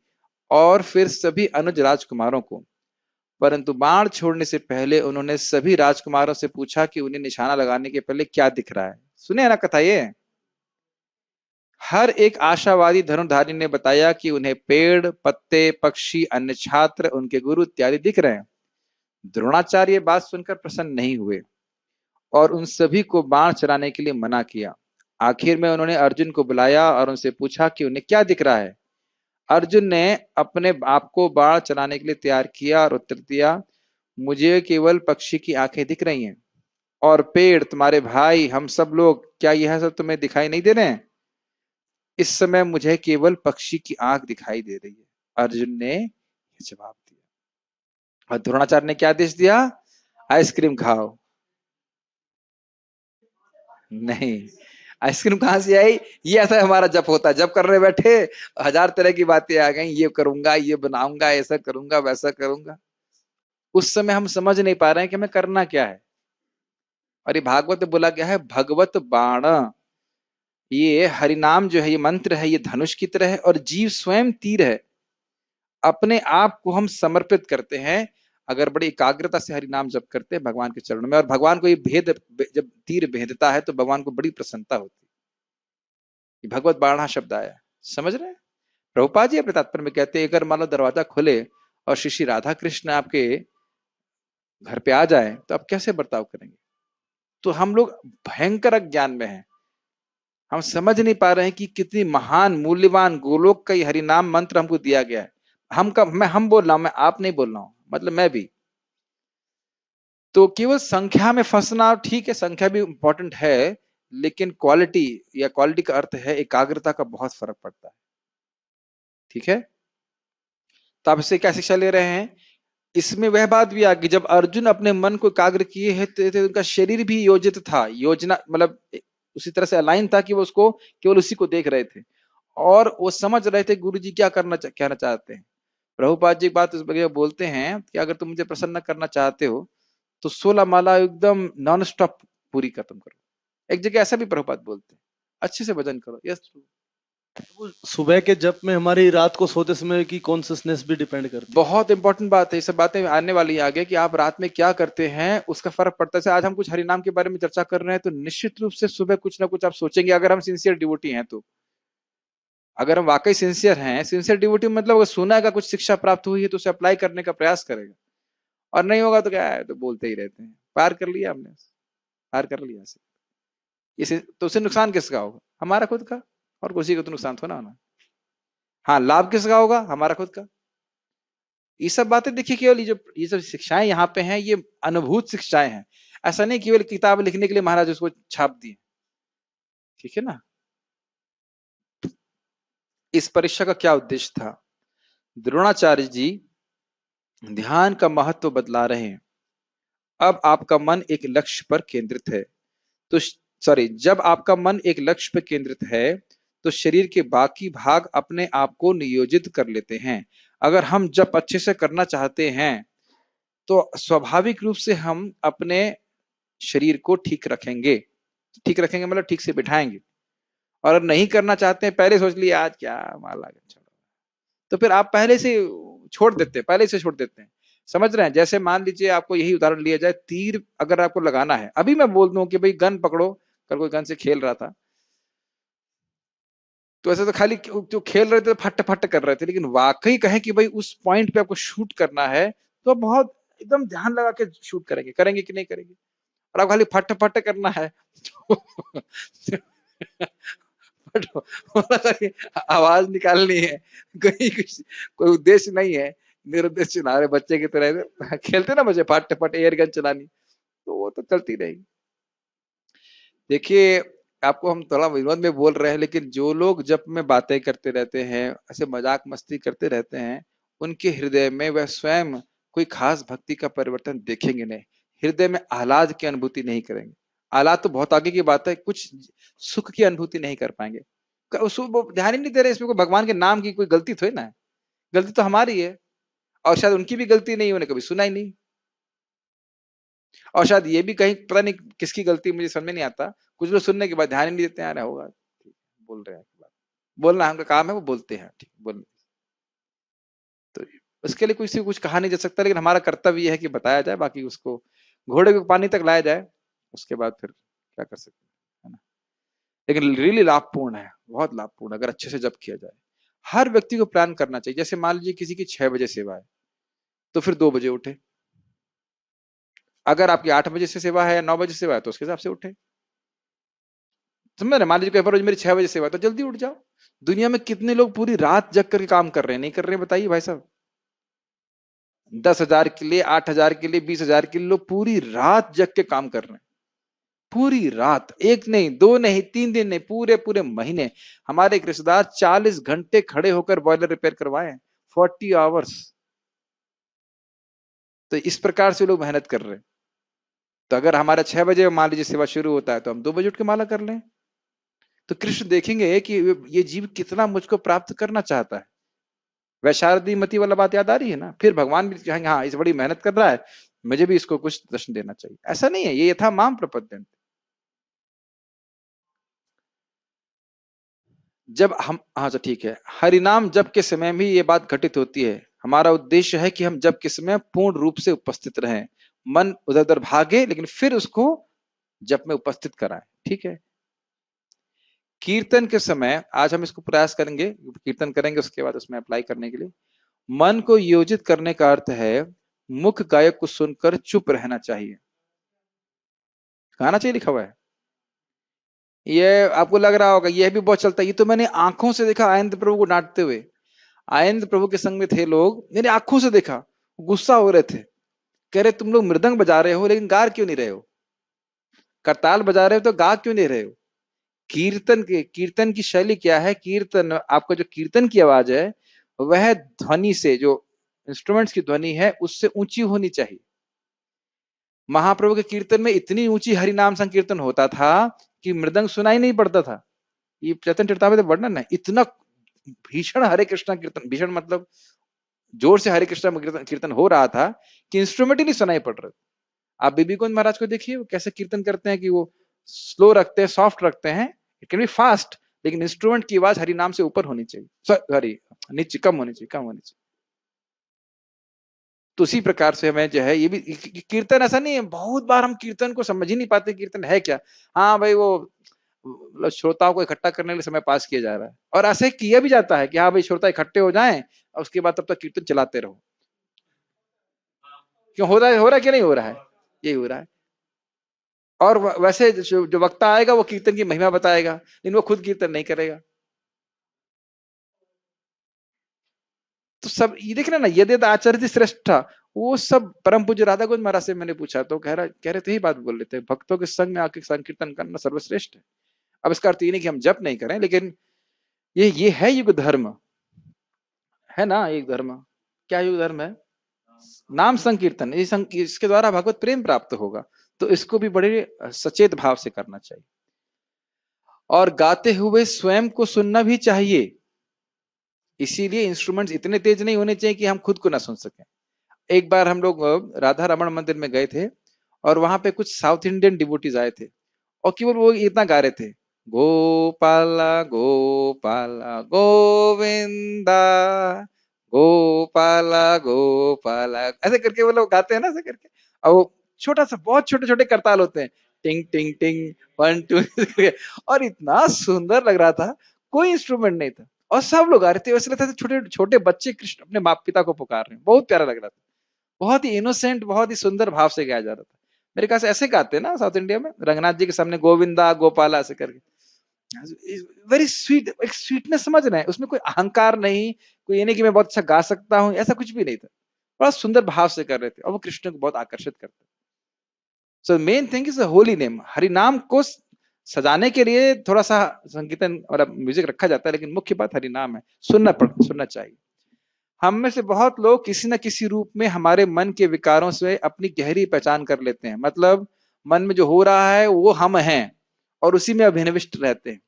और फिर सभी अनुज राजकुमारों को। परंतु बाण छोड़ने से पहले उन्होंने सभी राजकुमारों से पूछा कि उन्हें निशाना लगाने के पहले क्या दिख रहा है। सुने ना कथा ये। हर एक आशावादी धनुर्धारी ने बताया कि उन्हें पेड़, पत्ते, पक्षी, अन्य छात्र, उनके गुरु इत्यादि दिख रहे हैं। द्रोणाचार्य बात सुनकर प्रसन्न नहीं हुए और उन सभी को बाण चलाने के लिए मना किया। आखिर में उन्होंने अर्जुन को बुलाया और उनसे पूछा कि उन्हें क्या दिख रहा है। अर्जुन ने अपने आप को बाण चलाने के लिए तैयार किया और उत्तर दिया, मुझे केवल पक्षी की आंखें दिख रही हैं और पेड़, तुम्हारे भाई, हम सब लोग, क्या यह सब तुम्हें दिखाई नहीं दे रहे हैं? इस समय मुझे केवल पक्षी की आंख दिखाई दे रही है, अर्जुन ने जवाब दिया। और द्रोणाचार्य ने क्या आदेश दिया? आइसक्रीम खाओ। नहीं, आइसक्रीम कहां से आई? ये ऐसा हमारा जप होता है, जप करने बैठे हजार तरह की बातें आ गई, ये करूंगा, ये बनाऊंगा, ऐसा करूंगा, वैसा करूंगा। उस समय हम समझ नहीं पा रहे हैं कि हमें करना क्या है। और ये भागवत में बोला गया है भगवत बाण। ये हरिनाम जो है, ये मंत्र है, ये धनुष की तरह है और जीव स्वयं तीर है। अपने आप को हम समर्पित करते हैं अगर बड़ी एकाग्रता से हरि नाम जप करते हैं भगवान के चरणों में, और भगवान को ये भेद, जब तीर भेदता है तो भगवान को बड़ी प्रसन्नता होती है। भगवत बाणा शब्द आया, समझ रहे हैं? प्रभुपाद जी अपने तात्पर्य में कहते हैं अगर मान लो दरवाजा खुले और श्री श्री राधा कृष्ण आपके घर पे आ जाए तो आप कैसे बर्ताव करेंगे? तो हम लोग भयंकर अज्ञान में हैं। हम समझ नहीं पा रहे हैं कि कितनी महान मूल्यवान गोलोक का ये हरिनाम मंत्र हमको दिया गया है। हम बोल रहा हूं, मैं आप नहीं बोल रहा हूं, मतलब मैं भी। तो केवल संख्या में फंसना ठीक है, संख्या भी इंपॉर्टेंट है, लेकिन क्वालिटी, या क्वालिटी का अर्थ है एकाग्रता का बहुत फर्क पड़ता है। ठीक है, तो आप इससे क्या शिक्षा ले रहे हैं? इसमें वह बात भी आ गई जब अर्जुन अपने मन को एकाग्र किए हैं तो उनका शरीर भी योजित था, योजना मतलब उसी तरह से अलाइन था कि वो उसको केवल उसी को देख रहे थे और वो समझ रहे थे गुरु जी क्या कहना चाहते हैं। प्रभुपाद जी एक बात इस बगैर बोलते हैं कि अगर तुम मुझे प्रसन्न करना चाहते हो तो 16 माला एकदम नॉन स्टॉप पूरी खत्म करो। एक जगह ऐसा भी प्रभुपाद बोलते हैं, अच्छे से भजन करो। यस, वो सुबह के जप में हमारी रात को सोते समय की कॉन्सियसनेस भी डिपेंड करती है। बहुत इंपॉर्टेंट बात है, ये सब बातें आने वाली है आगे कि आप रात में क्या करते हैं उसका फर्क पड़ता है। आज हम कुछ हरिनाम के बारे में चर्चा कर रहे हैं तो निश्चित रूप से सुबह कुछ ना कुछ आप सोचेंगे, अगर हम सिंसियर डिवोटी हैं तो। अगर हम वाकई सिंसियर हैं, सिंसियर डिवोटी मतलब अगर सुना का कुछ शिक्षा प्राप्त हुई है तो उसे अप्लाई करने का प्रयास करेगा, और नहीं होगा तो क्या है, तो बोलते ही रहते हैं। पार कर लिया हमने, पार कर लिया से इसे, तो उसे नुकसान किसका होगा? हमारा खुद का, और किसी का तो नुकसान थोड़ा होना। हाँ, लाभ किसका होगा? हमारा खुद का। ये सब बातें देखिए, केवल ये सब शिक्षाएं यहाँ पे हैं, ये अनुभूत शिक्षाएं हैं। ऐसा नहीं केवल किताब लिखने के लिए महाराज उसको छाप दिए। ठीक है ना? इस परीक्षा का क्या उद्देश्य था? द्रोणाचार्य जी ध्यान का महत्व बतला रहे हैं। अब आपका मन एक लक्ष्य पर केंद्रित है तो सॉरी जब आपका मन एक लक्ष्य पर केंद्रित है तो शरीर के बाकी भाग अपने आप को नियोजित कर लेते हैं। अगर हम जब अच्छे से करना चाहते हैं तो स्वाभाविक रूप से हम अपने शरीर को ठीक रखेंगे। ठीक रखेंगे मतलब ठीक से बिठाएंगे। और अगर नहीं करना चाहते हैं, पहले सोच लिया आज क्या माला छोड़ो, तो फिर आप पहले से छोड़ देते हैं, पहले से छोड़ देते हैं। समझ रहे हैं? जैसे मान लीजिए आपको यही उदाहरण लिया जाए, तीर अगर आपको लगाना है, अभी मैं बोल दूं कि भाई गन पकड़ो, कल कोई गन से खेल रहा था तो ऐसे तो खाली जो खेल रहे थे फट फट कर रहे थे, लेकिन वाकई कहें कि भाई उस पॉइंट पे आपको शूट करना है तो बहुत एकदम ध्यान लगा के शूट करेंगे। करेंगे कि नहीं करेंगे? और आप खाली फट फट करना है आवाज निकालनी है, कहीं कुछ कोई उद्देश्य नहीं है, निरुद्देश्य चला रहे बच्चे की तरह खेलते ना बच्चे, फट फट एयर गन चलानी, तो वो तो चलती रहेगी। देखिए, आपको हम थोड़ा विनोद में बोल रहे हैं, लेकिन जो लोग जप में बातें करते रहते हैं, ऐसे मजाक मस्ती करते रहते हैं, उनके हृदय में वह स्वयं कोई खास भक्ति का परिवर्तन देखेंगे नहीं। हृदय में आह्लाद की अनुभूति नहीं करेंगे। आह्लाद तो बहुत आगे की बात है, कुछ सुख की अनुभूति नहीं कर पाएंगे। वो ध्यान ही नहीं दे रहे इसमें, कोई भगवान के नाम की कोई गलती थोड़ी ना है, गलती तो हमारी है, और शायद उनकी भी गलती नहीं, उन्हें कभी सुना ही नहीं। और शायद ये भी कहीं पता नहीं किसकी गलती, मुझे समझ में नहीं आता, कुछ लोग सुनने के बाद ध्यान ही नहीं देते हैं, अरे होगा बोल रहे हैं। बोलना उनका काम है, वो बोलते हैं, ठीक बोल। तो उसके लिए किसी को कुछ कहा नहीं जा सकता, लेकिन हमारा कर्तव्य है कि बताया जाए, बाकी उसको घोड़े को पानी तक लाया जाए, उसके बाद फिर क्या कर सकते हैं, है ना। लेकिन रियली लाभपूर्ण है, बहुत लाभपूर्ण, अगर अच्छे से जब किया जाए। हर व्यक्ति को प्लान करना चाहिए। जैसे मान लीजिए किसी की 6 बजे सेवा है, तो फिर 2 बजे उठे। अगर आपकी 8 बजे से सेवा है या 9 बजे सेवा है, तो उसके हिसाब से उठे। समझ रहे, मान लीजिए कोई रोज मेरी 6 बजे सेवा है, तो जल्दी उठ जाओ। दुनिया में कितने लोग पूरी रात जग करके काम कर रहे हैं, नहीं कर रहे हैं, बताइए भाई साहब। 10,000 के लिए, 8,000 के लिए, 20,000 के लिए लोग पूरी रात जग के काम कर रहे हैं। पूरी रात, एक नहीं, दो नहीं, 3 दिन नहीं, पूरे पूरे महीने। हमारे एक रिश्तेदार 40 घंटे खड़े होकर बॉयलर रिपेयर करवाए, 40 आवर्स। तो इस प्रकार से लोग मेहनत कर रहे हैं। तो अगर हमारा 6 बजे मान लीजिए सेवा शुरू होता है, तो हम 2 बजे उठ के माला कर लें। तो कृष्ण देखेंगे कि ये जीव कितना मुझको प्राप्त करना चाहता है। वैशारदी मती वाला बात याद आ रही है ना। फिर भगवान भी कहेंगे हाँ, इस बड़ी मेहनत कर रहा है, मुझे भी इसको कुछ दर्शन देना चाहिए। ऐसा नहीं है, ये यथा माम प्रपद्यंते। जब हम, हाँ तो ठीक है, हरिनाम जप के समय भी ये बात घटित होती है। हमारा उद्देश्य है कि हम जप के समय पूर्ण रूप से उपस्थित रहें, मन उधर उधर भागे, लेकिन फिर उसको जप में उपस्थित कराएं, ठीक है। कीर्तन के समय आज हम इसको प्रयास करेंगे, कीर्तन करेंगे, उसके बाद उसमें अप्लाई करने के लिए मन को योजित करने का अर्थ है मुख गायक को सुनकर चुप रहना चाहिए। गाना चाहिए लिखा हुआ है। ये आपको लग रहा होगा यह भी बहुत चलता है, ये तो मैंने आंखों से देखा आनंद प्रभु को डांटते हुए। आनंद प्रभु के संग में थे लोग, मैंने आंखों से देखा, गुस्सा हो रहे थे, कह रहे तुम लोग मृदंग बजा रहे हो लेकिन गा क्यों नहीं रहे हो, करताल बजा रहे हो तो गा क्यों नहीं रहे हो। कीर्तन की शैली क्या है, कीर्तन आपका जो कीर्तन की आवाज है वह ध्वनि से, जो इंस्ट्रूमेंट्स की ध्वनि है उससे ऊंची होनी चाहिए। महाप्रभु के कीर्तन में इतनी ऊंची हरिनाम संकीर्तन होता था कि मृदंग सुनाई नहीं पड़ता था। ये चैतन्य चरितामृत वर्णन है, इतना भीषण हरे कृष्णा कीर्तन, भीषण मतलब जोर से हरे कृष्णा कीर्तन हो रहा था कि इंस्ट्रूमेंट ही नहीं सुनाई पड़ रहे। आप बीबी कुंज महाराज को देखिए, वो कैसे कीर्तन करते हैं कि वो स्लो रखते हैं, सॉफ्ट रखते हैं। इट कैन बी फास्ट, लेकिन इंस्ट्रूमेंट की आवाज हरि नाम से ऊपर होनी चाहिए, सॉरी नीचे, कम होनी चाहिए, कम होनी चाहिए। तो उसी प्रकार से हमें जो है ये भी कीर्तन ऐसा नहीं है, बहुत बार हम कीर्तन को समझ ही नहीं पाते कीर्तन है क्या। हाँ भाई, वो मतलब श्रोताओं को इकट्ठा करने के लिए समय पास किया जा रहा है, और ऐसे किया भी जाता है कि हाँ भाई श्रोता इकट्ठे हो जाएं और उसके बाद तब तक कीर्तन चलाते रहो। क्यों हो रहा है कि नहीं हो रहा है, यही हो रहा है। और वैसे जो वक्ता आएगा वो कीर्तन की महिमा बताएगा, लेकिन वो खुद कीर्तन नहीं करेगा। तो सब ये देख रहे ना, यदि आचार्य श्रेष्ठ, वो सब परम पूज्य राधा गोविंद महाराज से मैंने पूछा तो कह रहे थे, ही बात बोल रहे थे, भक्तों के संग में आके संकीर्तन करना सर्वश्रेष्ठ है। अब इसका अर्थ ये नहीं कि हम जप नहीं करें, लेकिन ये है युग धर्म, है ना। एक धर्म, क्या युग धर्म है, नाम संकीर्तन। इसके द्वारा भगवत प्रेम प्राप्त होगा, तो इसको भी बड़े सचेत भाव से करना चाहिए। और गाते हुए स्वयं को सुनना भी चाहिए, इसीलिए इंस्ट्रूमेंट्स इतने तेज नहीं होने चाहिए कि हम खुद को ना सुन सकें। एक बार हम लोग राधा रमण मंदिर में गए थे, और वहां पे कुछ साउथ इंडियन डिवोटीज आए थे, और केवल वो इतना गा रहे थे, गोपाला गोपाला गोविंदा, गोपाला गोपाला, ऐसे करके वो लोग गाते हैं ना, ऐसे करके। और वो छोटा सा, बहुत छोटे छोटे करताल होते हैं, टिंग टिंग टिंग, 1 2 और इतना सुंदर लग रहा था। कोई इंस्ट्रूमेंट नहीं था, और सब लोग आ रहे थे, वैसे लगता था छोटे छोटे बच्चे कृष्ण अपने माँ पिता को पुकार रहे हैं। बहुत प्यारा लग रहा था, बहुत ही इनोसेंट, बहुत ही सुंदर भाव से गाया जा रहा था। मेरे ख्याल से ऐसे गाते हैं ना साउथ इंडिया में, रंगनाथ जी के सामने गोविंदा गोपाला ऐसे करके। वेरी स्वीट, एक स्वीटनेस समझ रहे हैं, उसमें कोई अहंकार नहीं, कोई ये नहीं कि मैं बहुत अच्छा गा सकता हूँ, ऐसा कुछ भी नहीं था। बड़ा सुंदर भाव से कर रहे थे, और वो कृष्ण को बहुत आकर्षित करते। So main thing is holy name, Hari नाम को सजाने के लिए थोड़ा सा संकीर्तन और म्यूजिक रखा जाता है, लेकिन मुख्य बात हरि नाम है, सुनना चाहिए। हम में से बहुत लोग किसी न किसी रूप में हमारे मन के विकारों से अपनी गहरी पहचान कर लेते हैं, मतलब मन में जो हो रहा है वो हम हैं, और उसी में अभिनिविष्ट रहते हैं।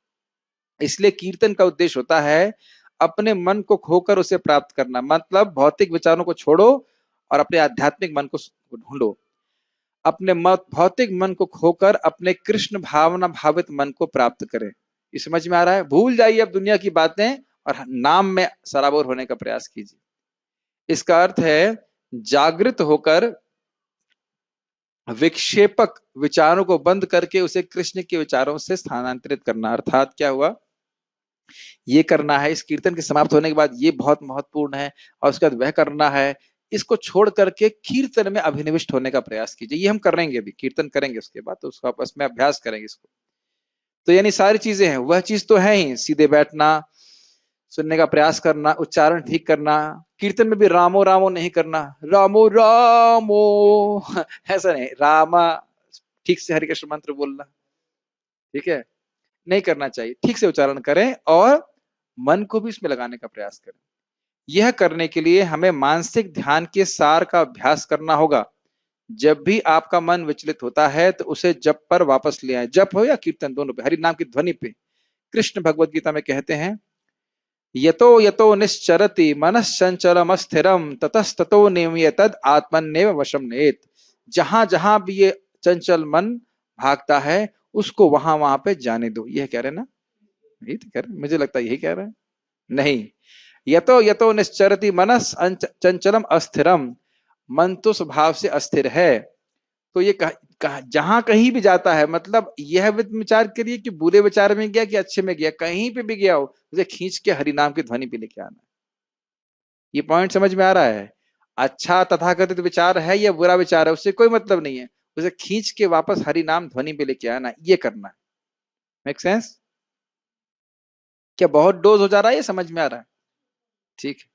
इसलिए कीर्तन का उद्देश्य होता है अपने मन को खोकर उसे प्राप्त करना, मतलब भौतिक विचारों को छोड़ो और अपने आध्यात्मिक मन को ढूंढो। अपने भौतिक मन को खोकर अपने कृष्ण भावना भावित मन को प्राप्त करें। ये समझ में आ रहा है? भूल जाइए अब दुनिया की बातें और नाम में सराबोर होने का प्रयास कीजिए। इसका अर्थ है जागृत होकर विक्षेपक विचारों को बंद करके उसे कृष्ण के विचारों से स्थानांतरित करना। अर्थात क्या हुआ, ये करना है, इस कीर्तन के समाप्त होने के बाद ये बहुत महत्वपूर्ण है, और उसके बाद वह करना है। इसको छोड़ करके कीर्तन में अभिनिविष्ट होने का प्रयास कीजिए। ये हम करेंगे, अभी कीर्तन करेंगे, उसके बाद तो उसको आपस में अभ्यास करेंगे इसको। तो यानी सारी चीजें हैं, वह चीज तो है ही, सीधे बैठना, सुनने का प्रयास करना, उच्चारण ठीक करना। कीर्तन में भी रामो रामो नहीं करना, रामो रामो ऐसा नहीं, रामा ठीक से हरि कृष्ण मंत्र बोलना, ठीक है, नहीं करना चाहिए। ठीक से उच्चारण करें और मन को भी इसमें लगाने का प्रयास करें। यह करने के लिए हमें मानसिक ध्यान के सार का अभ्यास करना होगा। जब भी आपका मन विचलित होता है तो उसे जप पर वापस ले आए। जप हो या कीर्तन, दोनों पे, हरि नाम की ध्वनि पे। कृष्ण भगवत गीता में कहते हैं, यतो यतो निश्चरति मनश्चंचलम स्थिरम ततस्ततो नियम्यतद आत्मन्नेव वशम नेत। जहां जहां भी ये चंचल मन भागता है उसको वहां वहां पे जाने दो। यह कह रहे ना, यही तो कह रहे, मुझे लगता है यही कह रहे हैं। नहीं, यतो यतो निश्चरति मनस चंचलम अस्थिरम, मन तो स्वभाव से अस्थिर है। तो ये जहां कहीं भी जाता है, मतलब यह विचार करिए कि बुरे विचार में गया कि अच्छे में गया, कहीं पे भी गया हो उसे खींच के हरिनाम की ध्वनि पे लेके आना। ये पॉइंट समझ में आ रहा है? अच्छा तथाकथित विचार है या बुरा विचार है उससे कोई मतलब नहीं है, उसे खींच के वापस हरिनाम ध्वनि पे लेके आना, ये करना है। Make sense? क्या बहुत डोज हो जा रहा है, ये समझ में आ रहा है? ठीक है।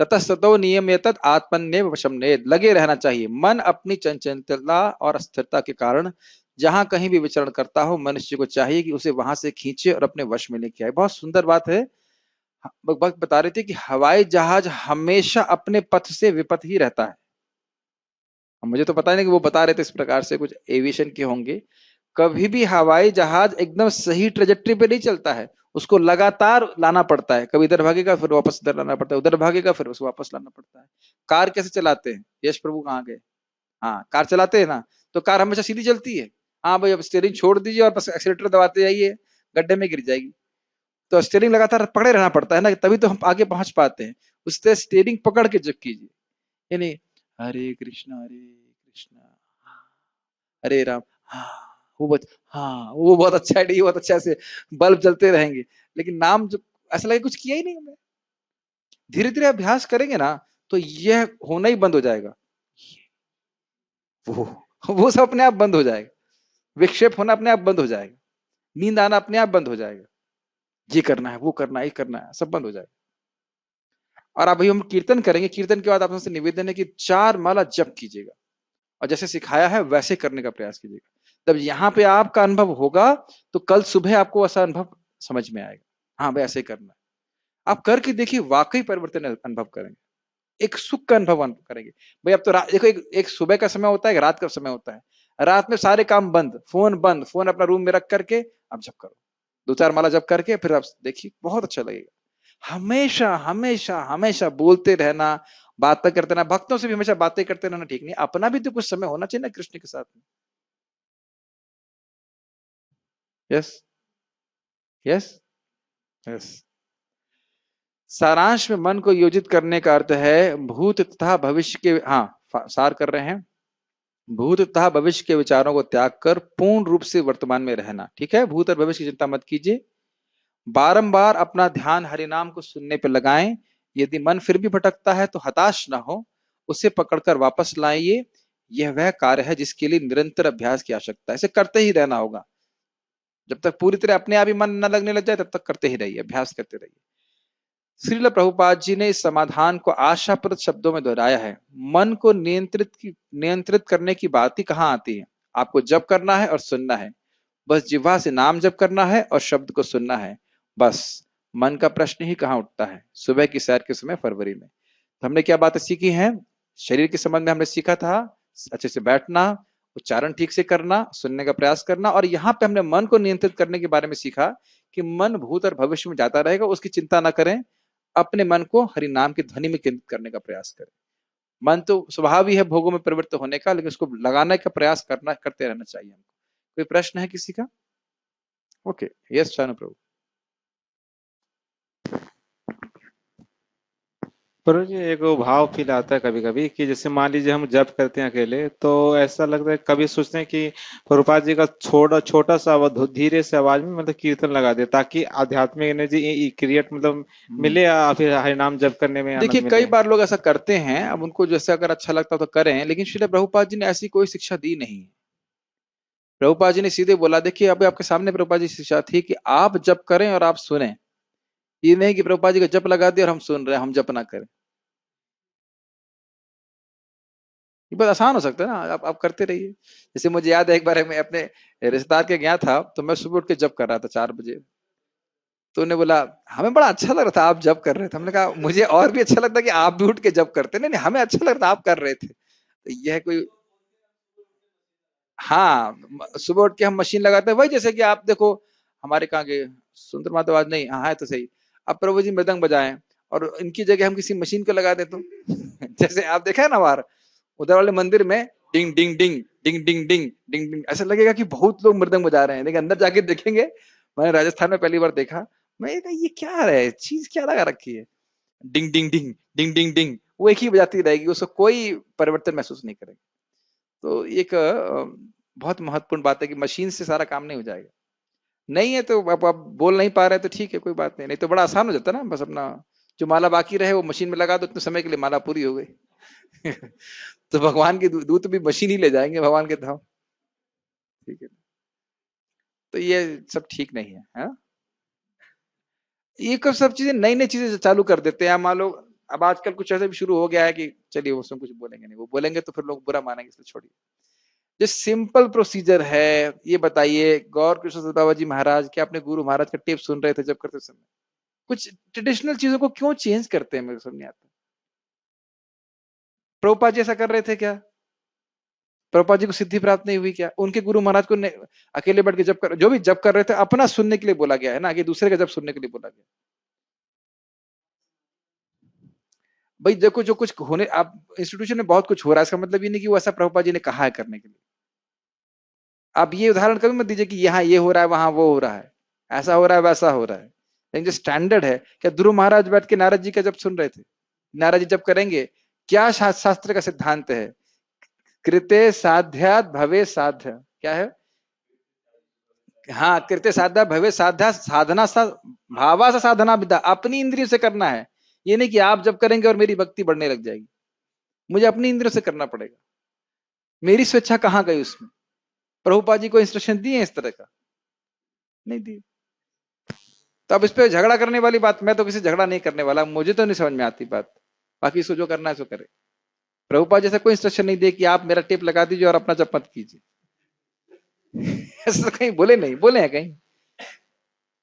ततस्ततो नियम्यतद आत्मन्नेव वशमनेद, लगे रहना चाहिए। मन अपनी चंचलता और अस्थिरता के कारण जहां कहीं भी विचरण करता हो, मनुष्य को चाहिए कि उसे वहां से खींचे और अपने वश में लेके आए। बहुत सुंदर बात है। भक्त बता रहे थे कि हवाई जहाज हमेशा अपने पथ से विपथ ही रहता है। मुझे तो पता नहीं कि वो बता रहे थे इस प्रकार से, कुछ एविएशन के होंगे। कभी भी हवाई जहाज एकदम सही ट्रेजेक्टरी पे नहीं चलता है, उसको लगातार लाना पड़ता है। कभी इधर भागेगा फिर वापस इधर लाना पड़ता है, उधर भागेगा फिर उसको वापस लाना पड़ता है। कार कैसे चलाते हैं? यश प्रभु कहाँ गए? हाँ, कार चलाते हैं ना, तो कार हमेशा सीधी चलती है। हाँ भाई, अब स्टीयरिंग छोड़ दीजिए और बस एक्सीलेटर दबाते जाइए, गड्ढे में गिर जाएगी। तो स्टीयरिंग लगातार पकड़े रहना पड़ता है ना, तभी तो हम आगे पहुंच पाते हैं। उससे स्टीयरिंग पकड़ के जब कीजिए, यानी हरे कृष्णा हरे राम, हाँ हाँ वो बहुत अच्छा है, बहुत अच्छा से बल्ब जलते रहेंगे। लेकिन नाम जो ऐसा लगे कुछ किया ही नहीं हमने। धीरे धीरे अभ्यास करेंगे ना तो यह होना ही बंद हो जाएगा। वो वो सब अपने आप बंद हो जाएगा। विक्षेप होना अपने आप बंद हो जाएगा। नींद आना अपने आप बंद हो जाएगा। ये करना है, वो करना है, ये करना है, सब बंद हो जाएगा। और अभी हम कीर्तन करेंगे। कीर्तन के बाद आप हमसे निवेदन है कि 4 माला जप कीजिएगा और जैसे सिखाया है वैसे करने का प्रयास कीजिएगा। जब यहाँ पे आपका अनुभव होगा तो कल सुबह आपको ऐसा अनुभव समझ में आएगा, हाँ भाई ऐसे करना है। आप करके देखिए, वाकई परिवर्तन अनुभव करेंगे, एक सुख का अनुभव करेंगे। भाई अब तो देखो, एक सुबह का समय होता है, एक रात का समय होता है। रात में सारे काम बंद, बंद, फोन अपना रूम में रख करके आप जप करो, 2-4 माला जप करके फिर आप देखिए बहुत अच्छा लगेगा। हमेशा हमेशा हमेशा बोलते रहना, बातें करते रहना, भक्तों से भी हमेशा बातें करते रहना ठीक नहीं, अपना भी तो कुछ समय होना चाहिए ना कृष्ण के साथ में। Yes yes yes. सारांश में मन को योजित करने का अर्थ है भूत तथा भविष्य के, हाँ सार कर रहे हैं, भूत तथा भविष्य के विचारों को त्याग कर पूर्ण रूप से वर्तमान में रहना। ठीक है, भूत और भविष्य की चिंता मत कीजिए। बारंबार अपना ध्यान हरिनाम को सुनने पर लगाएं। यदि मन फिर भी भटकता है तो हताश ना हो, उसे पकड़कर वापस लाइए। यह वह कार्य है जिसके लिए निरंतर अभ्यास की आवश्यकता है। इसे करते ही रहना होगा, जब तक पूरी तरह अपने आप ही मन न लगने लग जाए तब तक करते ही रहिए, अभ्यास करते रहिए। श्रील प्रभुपाद जी ने इस समाधान को आशाप्रद शब्दों में दोहराया है। मन को नियंत्रित करने की बात ही कहाँ आती है। आपको जप करना है और सुनना है, बस जिह्वा से नाम जप करना है और शब्द को सुनना है, बस। मन का प्रश्न ही कहाँ उठता है। सुबह की सैर के समय फरवरी में तो हमने क्या बातें सीखी हैं? शरीर के संबंध में हमने सीखा था अच्छे से बैठना, उच्चारण ठीक से करना, सुनने का प्रयास करना, और यहाँ पे हमने मन को नियंत्रित करने के बारे में सीखा कि मन भूत और भविष्य में जाता रहेगा, उसकी चिंता ना करें, अपने मन को हरि नाम की ध्वनि में केंद्रित करने का प्रयास करें। मन तो स्वभाव ही है भोगों में प्रवृत्त होने का, लेकिन उसको लगाने का प्रयास करते रहना चाहिए हमको। कोई प्रश्न है किसी का? ओके, यस शानु प्रभु। पर जी एक वो भाव फील आता है कभी कभी कि जैसे मान लीजिए हम जप करते हैं अकेले, तो ऐसा लगता है कभी सोचते हैं कि प्रभुपाद जी का छोटा छोटा सा धीरे से आवाज में मतलब कीर्तन लगा दे, ताकि आध्यात्मिक एनर्जी क्रिएट मतलब हम्म। मिले, या फिर हरिनाम जप करने में देखिए आनंद कई मिले। बार लोग ऐसा करते हैं, अब उनको जैसे अगर अच्छा लगता हो तो करें, लेकिन श्रील प्रभुपाद जी ने ऐसी कोई शिक्षा दी नहीं है। प्रभुपाद जी ने सीधे बोला, देखिए अभी आपके सामने प्रभुपाद जी की शिक्षा थी कि आप जप करें और आप सुने। ये नहीं कि प्रभुपाद जी का जप लगा दिया और हम सुन रहे हैं, हम जप ना करें। ये बहुत आसान हो सकता है ना, आप करते रहिए। जैसे मुझे याद है एक बार मैं अपने रिश्तेदार के गया था, तो मैं सुबह उठ के जप कर रहा था 4 बजे। तो उन्हें बोला, हमें बड़ा अच्छा लग रहा था आप जप कर रहे थे। हमने कहा मुझे और भी अच्छा लगता कि आप भी उठ के जप करते। नहीं नहीं, हमें अच्छा लग रहा था आप कर रहे थे। तो यह कोई, हाँ, सुबह उठ के हम मशीन लगाते हैं, वही जैसे कि आप देखो हमारे कहाँ गए सुंदर माधव, आज नहीं, हाँ है तो सही। अब प्रभु जी मृदंग बजाएं और इनकी जगह हम किसी मशीन को लगा दे तो जैसे आप देखा है ना बाहर उधर वाले मंदिर में, डिंग डिंग डिंग डिंग डिंग डिंग डिंग डिंग, ऐसा लगेगा कि बहुत लोग मृदंग बजा रहे हैं, लेकिन अंदर जाके देखेंगे। मैंने राजस्थान में पहली बार देखा, मैं कहा, ये क्या है, चीज क्या लगा रखी है, डिंग डिंग डिंग डिंग डिंग डिंग, वो एक ही बजाती रहेगी, उसको कोई परिवर्तन महसूस नहीं करेगी। तो एक बहुत महत्वपूर्ण बात है कि मशीन से सारा काम नहीं हो जाएगा। नहीं है तो आप बोल नहीं पा रहे तो ठीक है, कोई बात नहीं, नहीं तो बड़ा आसान हो जाता ना, बस अपना जो माला बाकी रहे वो मशीन में लगा दो, उतने समय के लिए माला पूरी हो गई। तो भगवान के दूत भी मशीन ही ले जाएंगे भगवान के धाम। ठीक है, तो ये सब ठीक नहीं है, हाँ? ये कब सब चीजें नई नई चीजें चालू कर देते हैं, मान लो अब आजकल कुछ ऐसे भी शुरू हो गया है कि चलिए उसमें कुछ बोलेंगे नहीं, वो बोलेंगे तो फिर लोग बुरा मानेंगे, इसलिए छोड़िए। जो सिंपल प्रोसीजर है, ये बताइए गौर कृष्ण सदा बाबा जी महाराज के अपने गुरु महाराज का टेप सुन रहे थे जब करते समय, कुछ ट्रेडिशनल चीजों को क्यों चेंज करते हैं, मेरे को समझ नहीं आता। प्रभुपाद जी ऐसा कर रहे थे क्या? प्रभुपाद जी को सिद्धि प्राप्त नहीं हुई क्या? उनके गुरु महाराज को अकेले बैठ के जब कर, जो भी जब कर रहे थे अपना सुनने के लिए बोला गया है ना, कि दूसरे का जब सुनने के लिए बोला गया। भाई देखो जो कुछ होने, आप इंस्टीट्यूशन में बहुत कुछ हो रहा है, इसका मतलब ये नहीं कि वो ऐसा प्रभुपाद जी ने कहा है करने के लिए। आप ये उदाहरण कभी मत दीजिए कि यहाँ ये हो रहा है वहां वो हो रहा है, ऐसा हो रहा है वैसा हो रहा है। लेकिन जो स्टैंडर्ड है, क्या ध्रुव महाराज बैठ के नारद जी का जब सुन रहे थे? नारद जी जब करेंगे, क्या शास्त्र का सिद्धांत है? कृते साध्यात भवे साध्य, क्या है? हाँ, कृत्य साध्या भवे साध्या, साधना सा भावा सा साधना विदा, अपनी इंद्रियों से करना है। ये नहीं कि आप जब करेंगे और मेरी भक्ति बढ़ने लग जाएगी, मुझे अपनी इंद्रियों से करना पड़ेगा। मेरी स्वेच्छा कहाँ गई उसमें? प्रभुपाद जी को इंस्ट्रक्शन दिए इस तरह का? नहीं दिए। तो अब इस पे झगड़ा करने वाली बात, मैं तो किसी झगड़ा नहीं करने वाला, मुझे तो नहीं समझ में आती बात। बाकी इसको जो करना है सो करे। प्रभुपाद जैसा कोई इंस्ट्रक्शन नहीं दिए कि आप मेरा टेप लगा दीजिए और अपना जप मत कीजिए। ऐसा तो कहीं बोले नहीं, बोले हैं कहीं?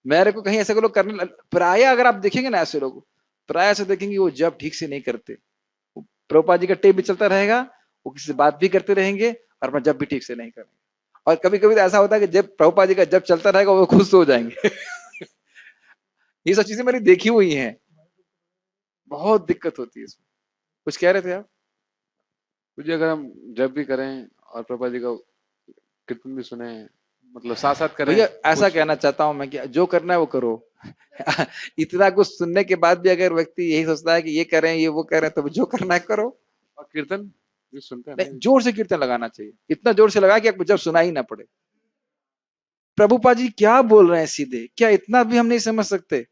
मेरे को कहीं ऐसे लोग करने प्राय अगर आप देखेंगे ना, ऐसे लोग प्राय से देखेंगे वो जब ठीक से नहीं करते। प्रभुपाद जी का टेप भी चलता रहेगा, वो किसी से बात भी करते रहेंगे और अपना जब भी ठीक से नहीं करेंगे। और कभी कभी तो ऐसा होता है कि जब प्रभुपाद जी का जब चलता रहेगा वो खुश हो जाएंगे। ये सब चीजें मैंने देखी हुई हैं, बहुत दिक्कत होती है इसमें। कुछ कह रहे थे आप? जी, अगर हम जब भी करें और प्रभुपाद जी का कीर्तन भी सुने, मतलब साथ साथ करें भैया ऐसा कुछ। कहना चाहता हूं मैं कि जो करना है वो करो। इतना कुछ सुनने के बाद भी अगर व्यक्ति यही सोचता है कि ये करें ये वो करें, तो जो करना है करो। और कीर्तन भी सुनते हैं ना नहीं, जी। जोर से कीर्तन लगाना चाहिए, इतना जोर से लगा कि आपको जब सुना ही ना पड़े। प्रभुपा जी क्या बोल रहे हैं सीधे, क्या इतना भी हम नहीं समझ सकते?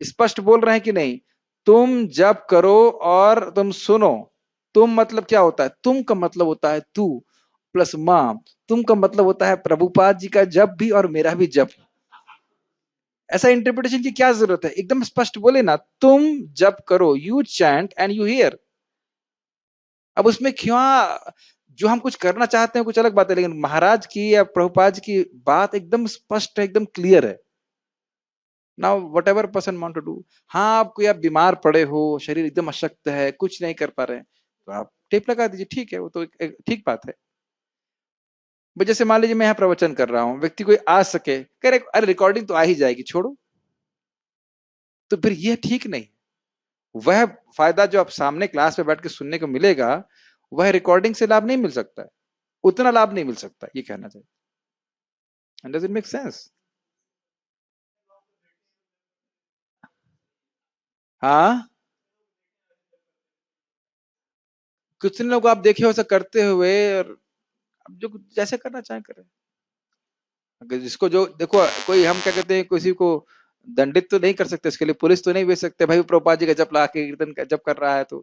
स्पष्ट बोल रहे हैं कि नहीं, तुम जब करो और तुम सुनो। तुम मतलब क्या होता है? तुम का मतलब होता है तू प्लस मां। तुम का मतलब होता है प्रभुपाद जी का जब भी और मेरा भी जब। ऐसा इंटरप्रिटेशन की क्या जरूरत है? एकदम स्पष्ट बोले ना, तुम जब करो, you chant and you here. अब उसमें क्यों, जो हम कुछ करना चाहते हैं कुछ अलग बात है, लेकिन महाराज की या प्रभुपाद जी की बात एकदम स्पष्ट है, एकदम क्लियर है। Now whatever person want to do. हाँ, आप कोई आप बीमार पड़े हो, शरीर एकदम अशक्त है, कुछ नहीं कर पा रहे हैं, तो आप टेप लगा दीजिए, ठीक है, वो तो एक ठीक बात है। भाई जैसे मान लीजिए मैं यहाँ प्रवचन कर रहा हूँ, व्यक्ति कोई आ सके, कह रहे अरे रिकॉर्डिंग तो आ ही जाएगी, छोड़ो। तो फिर ये ठीक नहीं। वह फायदा जो आप सामने क्लास में बैठ के सुनने को मिलेगा, वह रिकॉर्डिंग से लाभ नहीं मिल सकता है, उतना लाभ नहीं मिल सकता, ये कहना चाहिए। Does it make sense? हाँ, कुछ लोग आप देखे हो ऐसा करते हुए, और अब जो जैसे करना चाहे करें। अगर जिसको जो देखो, कोई हम क्या कहते हैं, किसी को दंडित तो नहीं कर सकते, इसके लिए पुलिस तो नहीं भेज सकते, भाई प्रभुपाद जी का जप ला के कीर्तन जप कर रहा है तो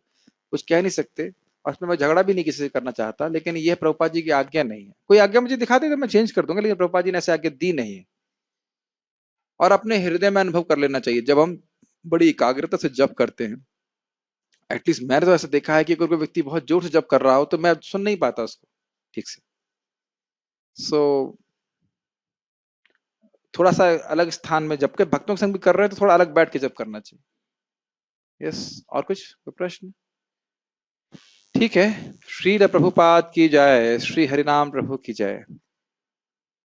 कुछ कह नहीं सकते। और उसमें मैं झगड़ा भी नहीं किसी से करना चाहता, लेकिन यह प्रभुपाद जी की आज्ञा नहीं है। कोई आज्ञा मुझे दिखा दे तो मैं चेंज कर दूंगा, लेकिन प्रभुपाद जी ने ऐसी आज्ञा दी नहीं है। और अपने हृदय में अनुभव कर लेना चाहिए जब हम बड़ी एकाग्रता से जप करते हैं। एटलीस्ट मैंने तो ऐसा देखा है कि अगर कोई व्यक्ति बहुत जोर से जप कर रहा हो तो मैं सुन नहीं पाता उसको ठीक से। सो थोड़ा सा अलग स्थान में, जबकि भक्तों के संग भी कर रहे हैं तो थोड़ा अलग बैठ के जप करना चाहिए। यस, और कुछ कोई प्रश्न? ठीक है। श्री प्रभुपाद की जय, श्री हरिनाम प्रभु की जय।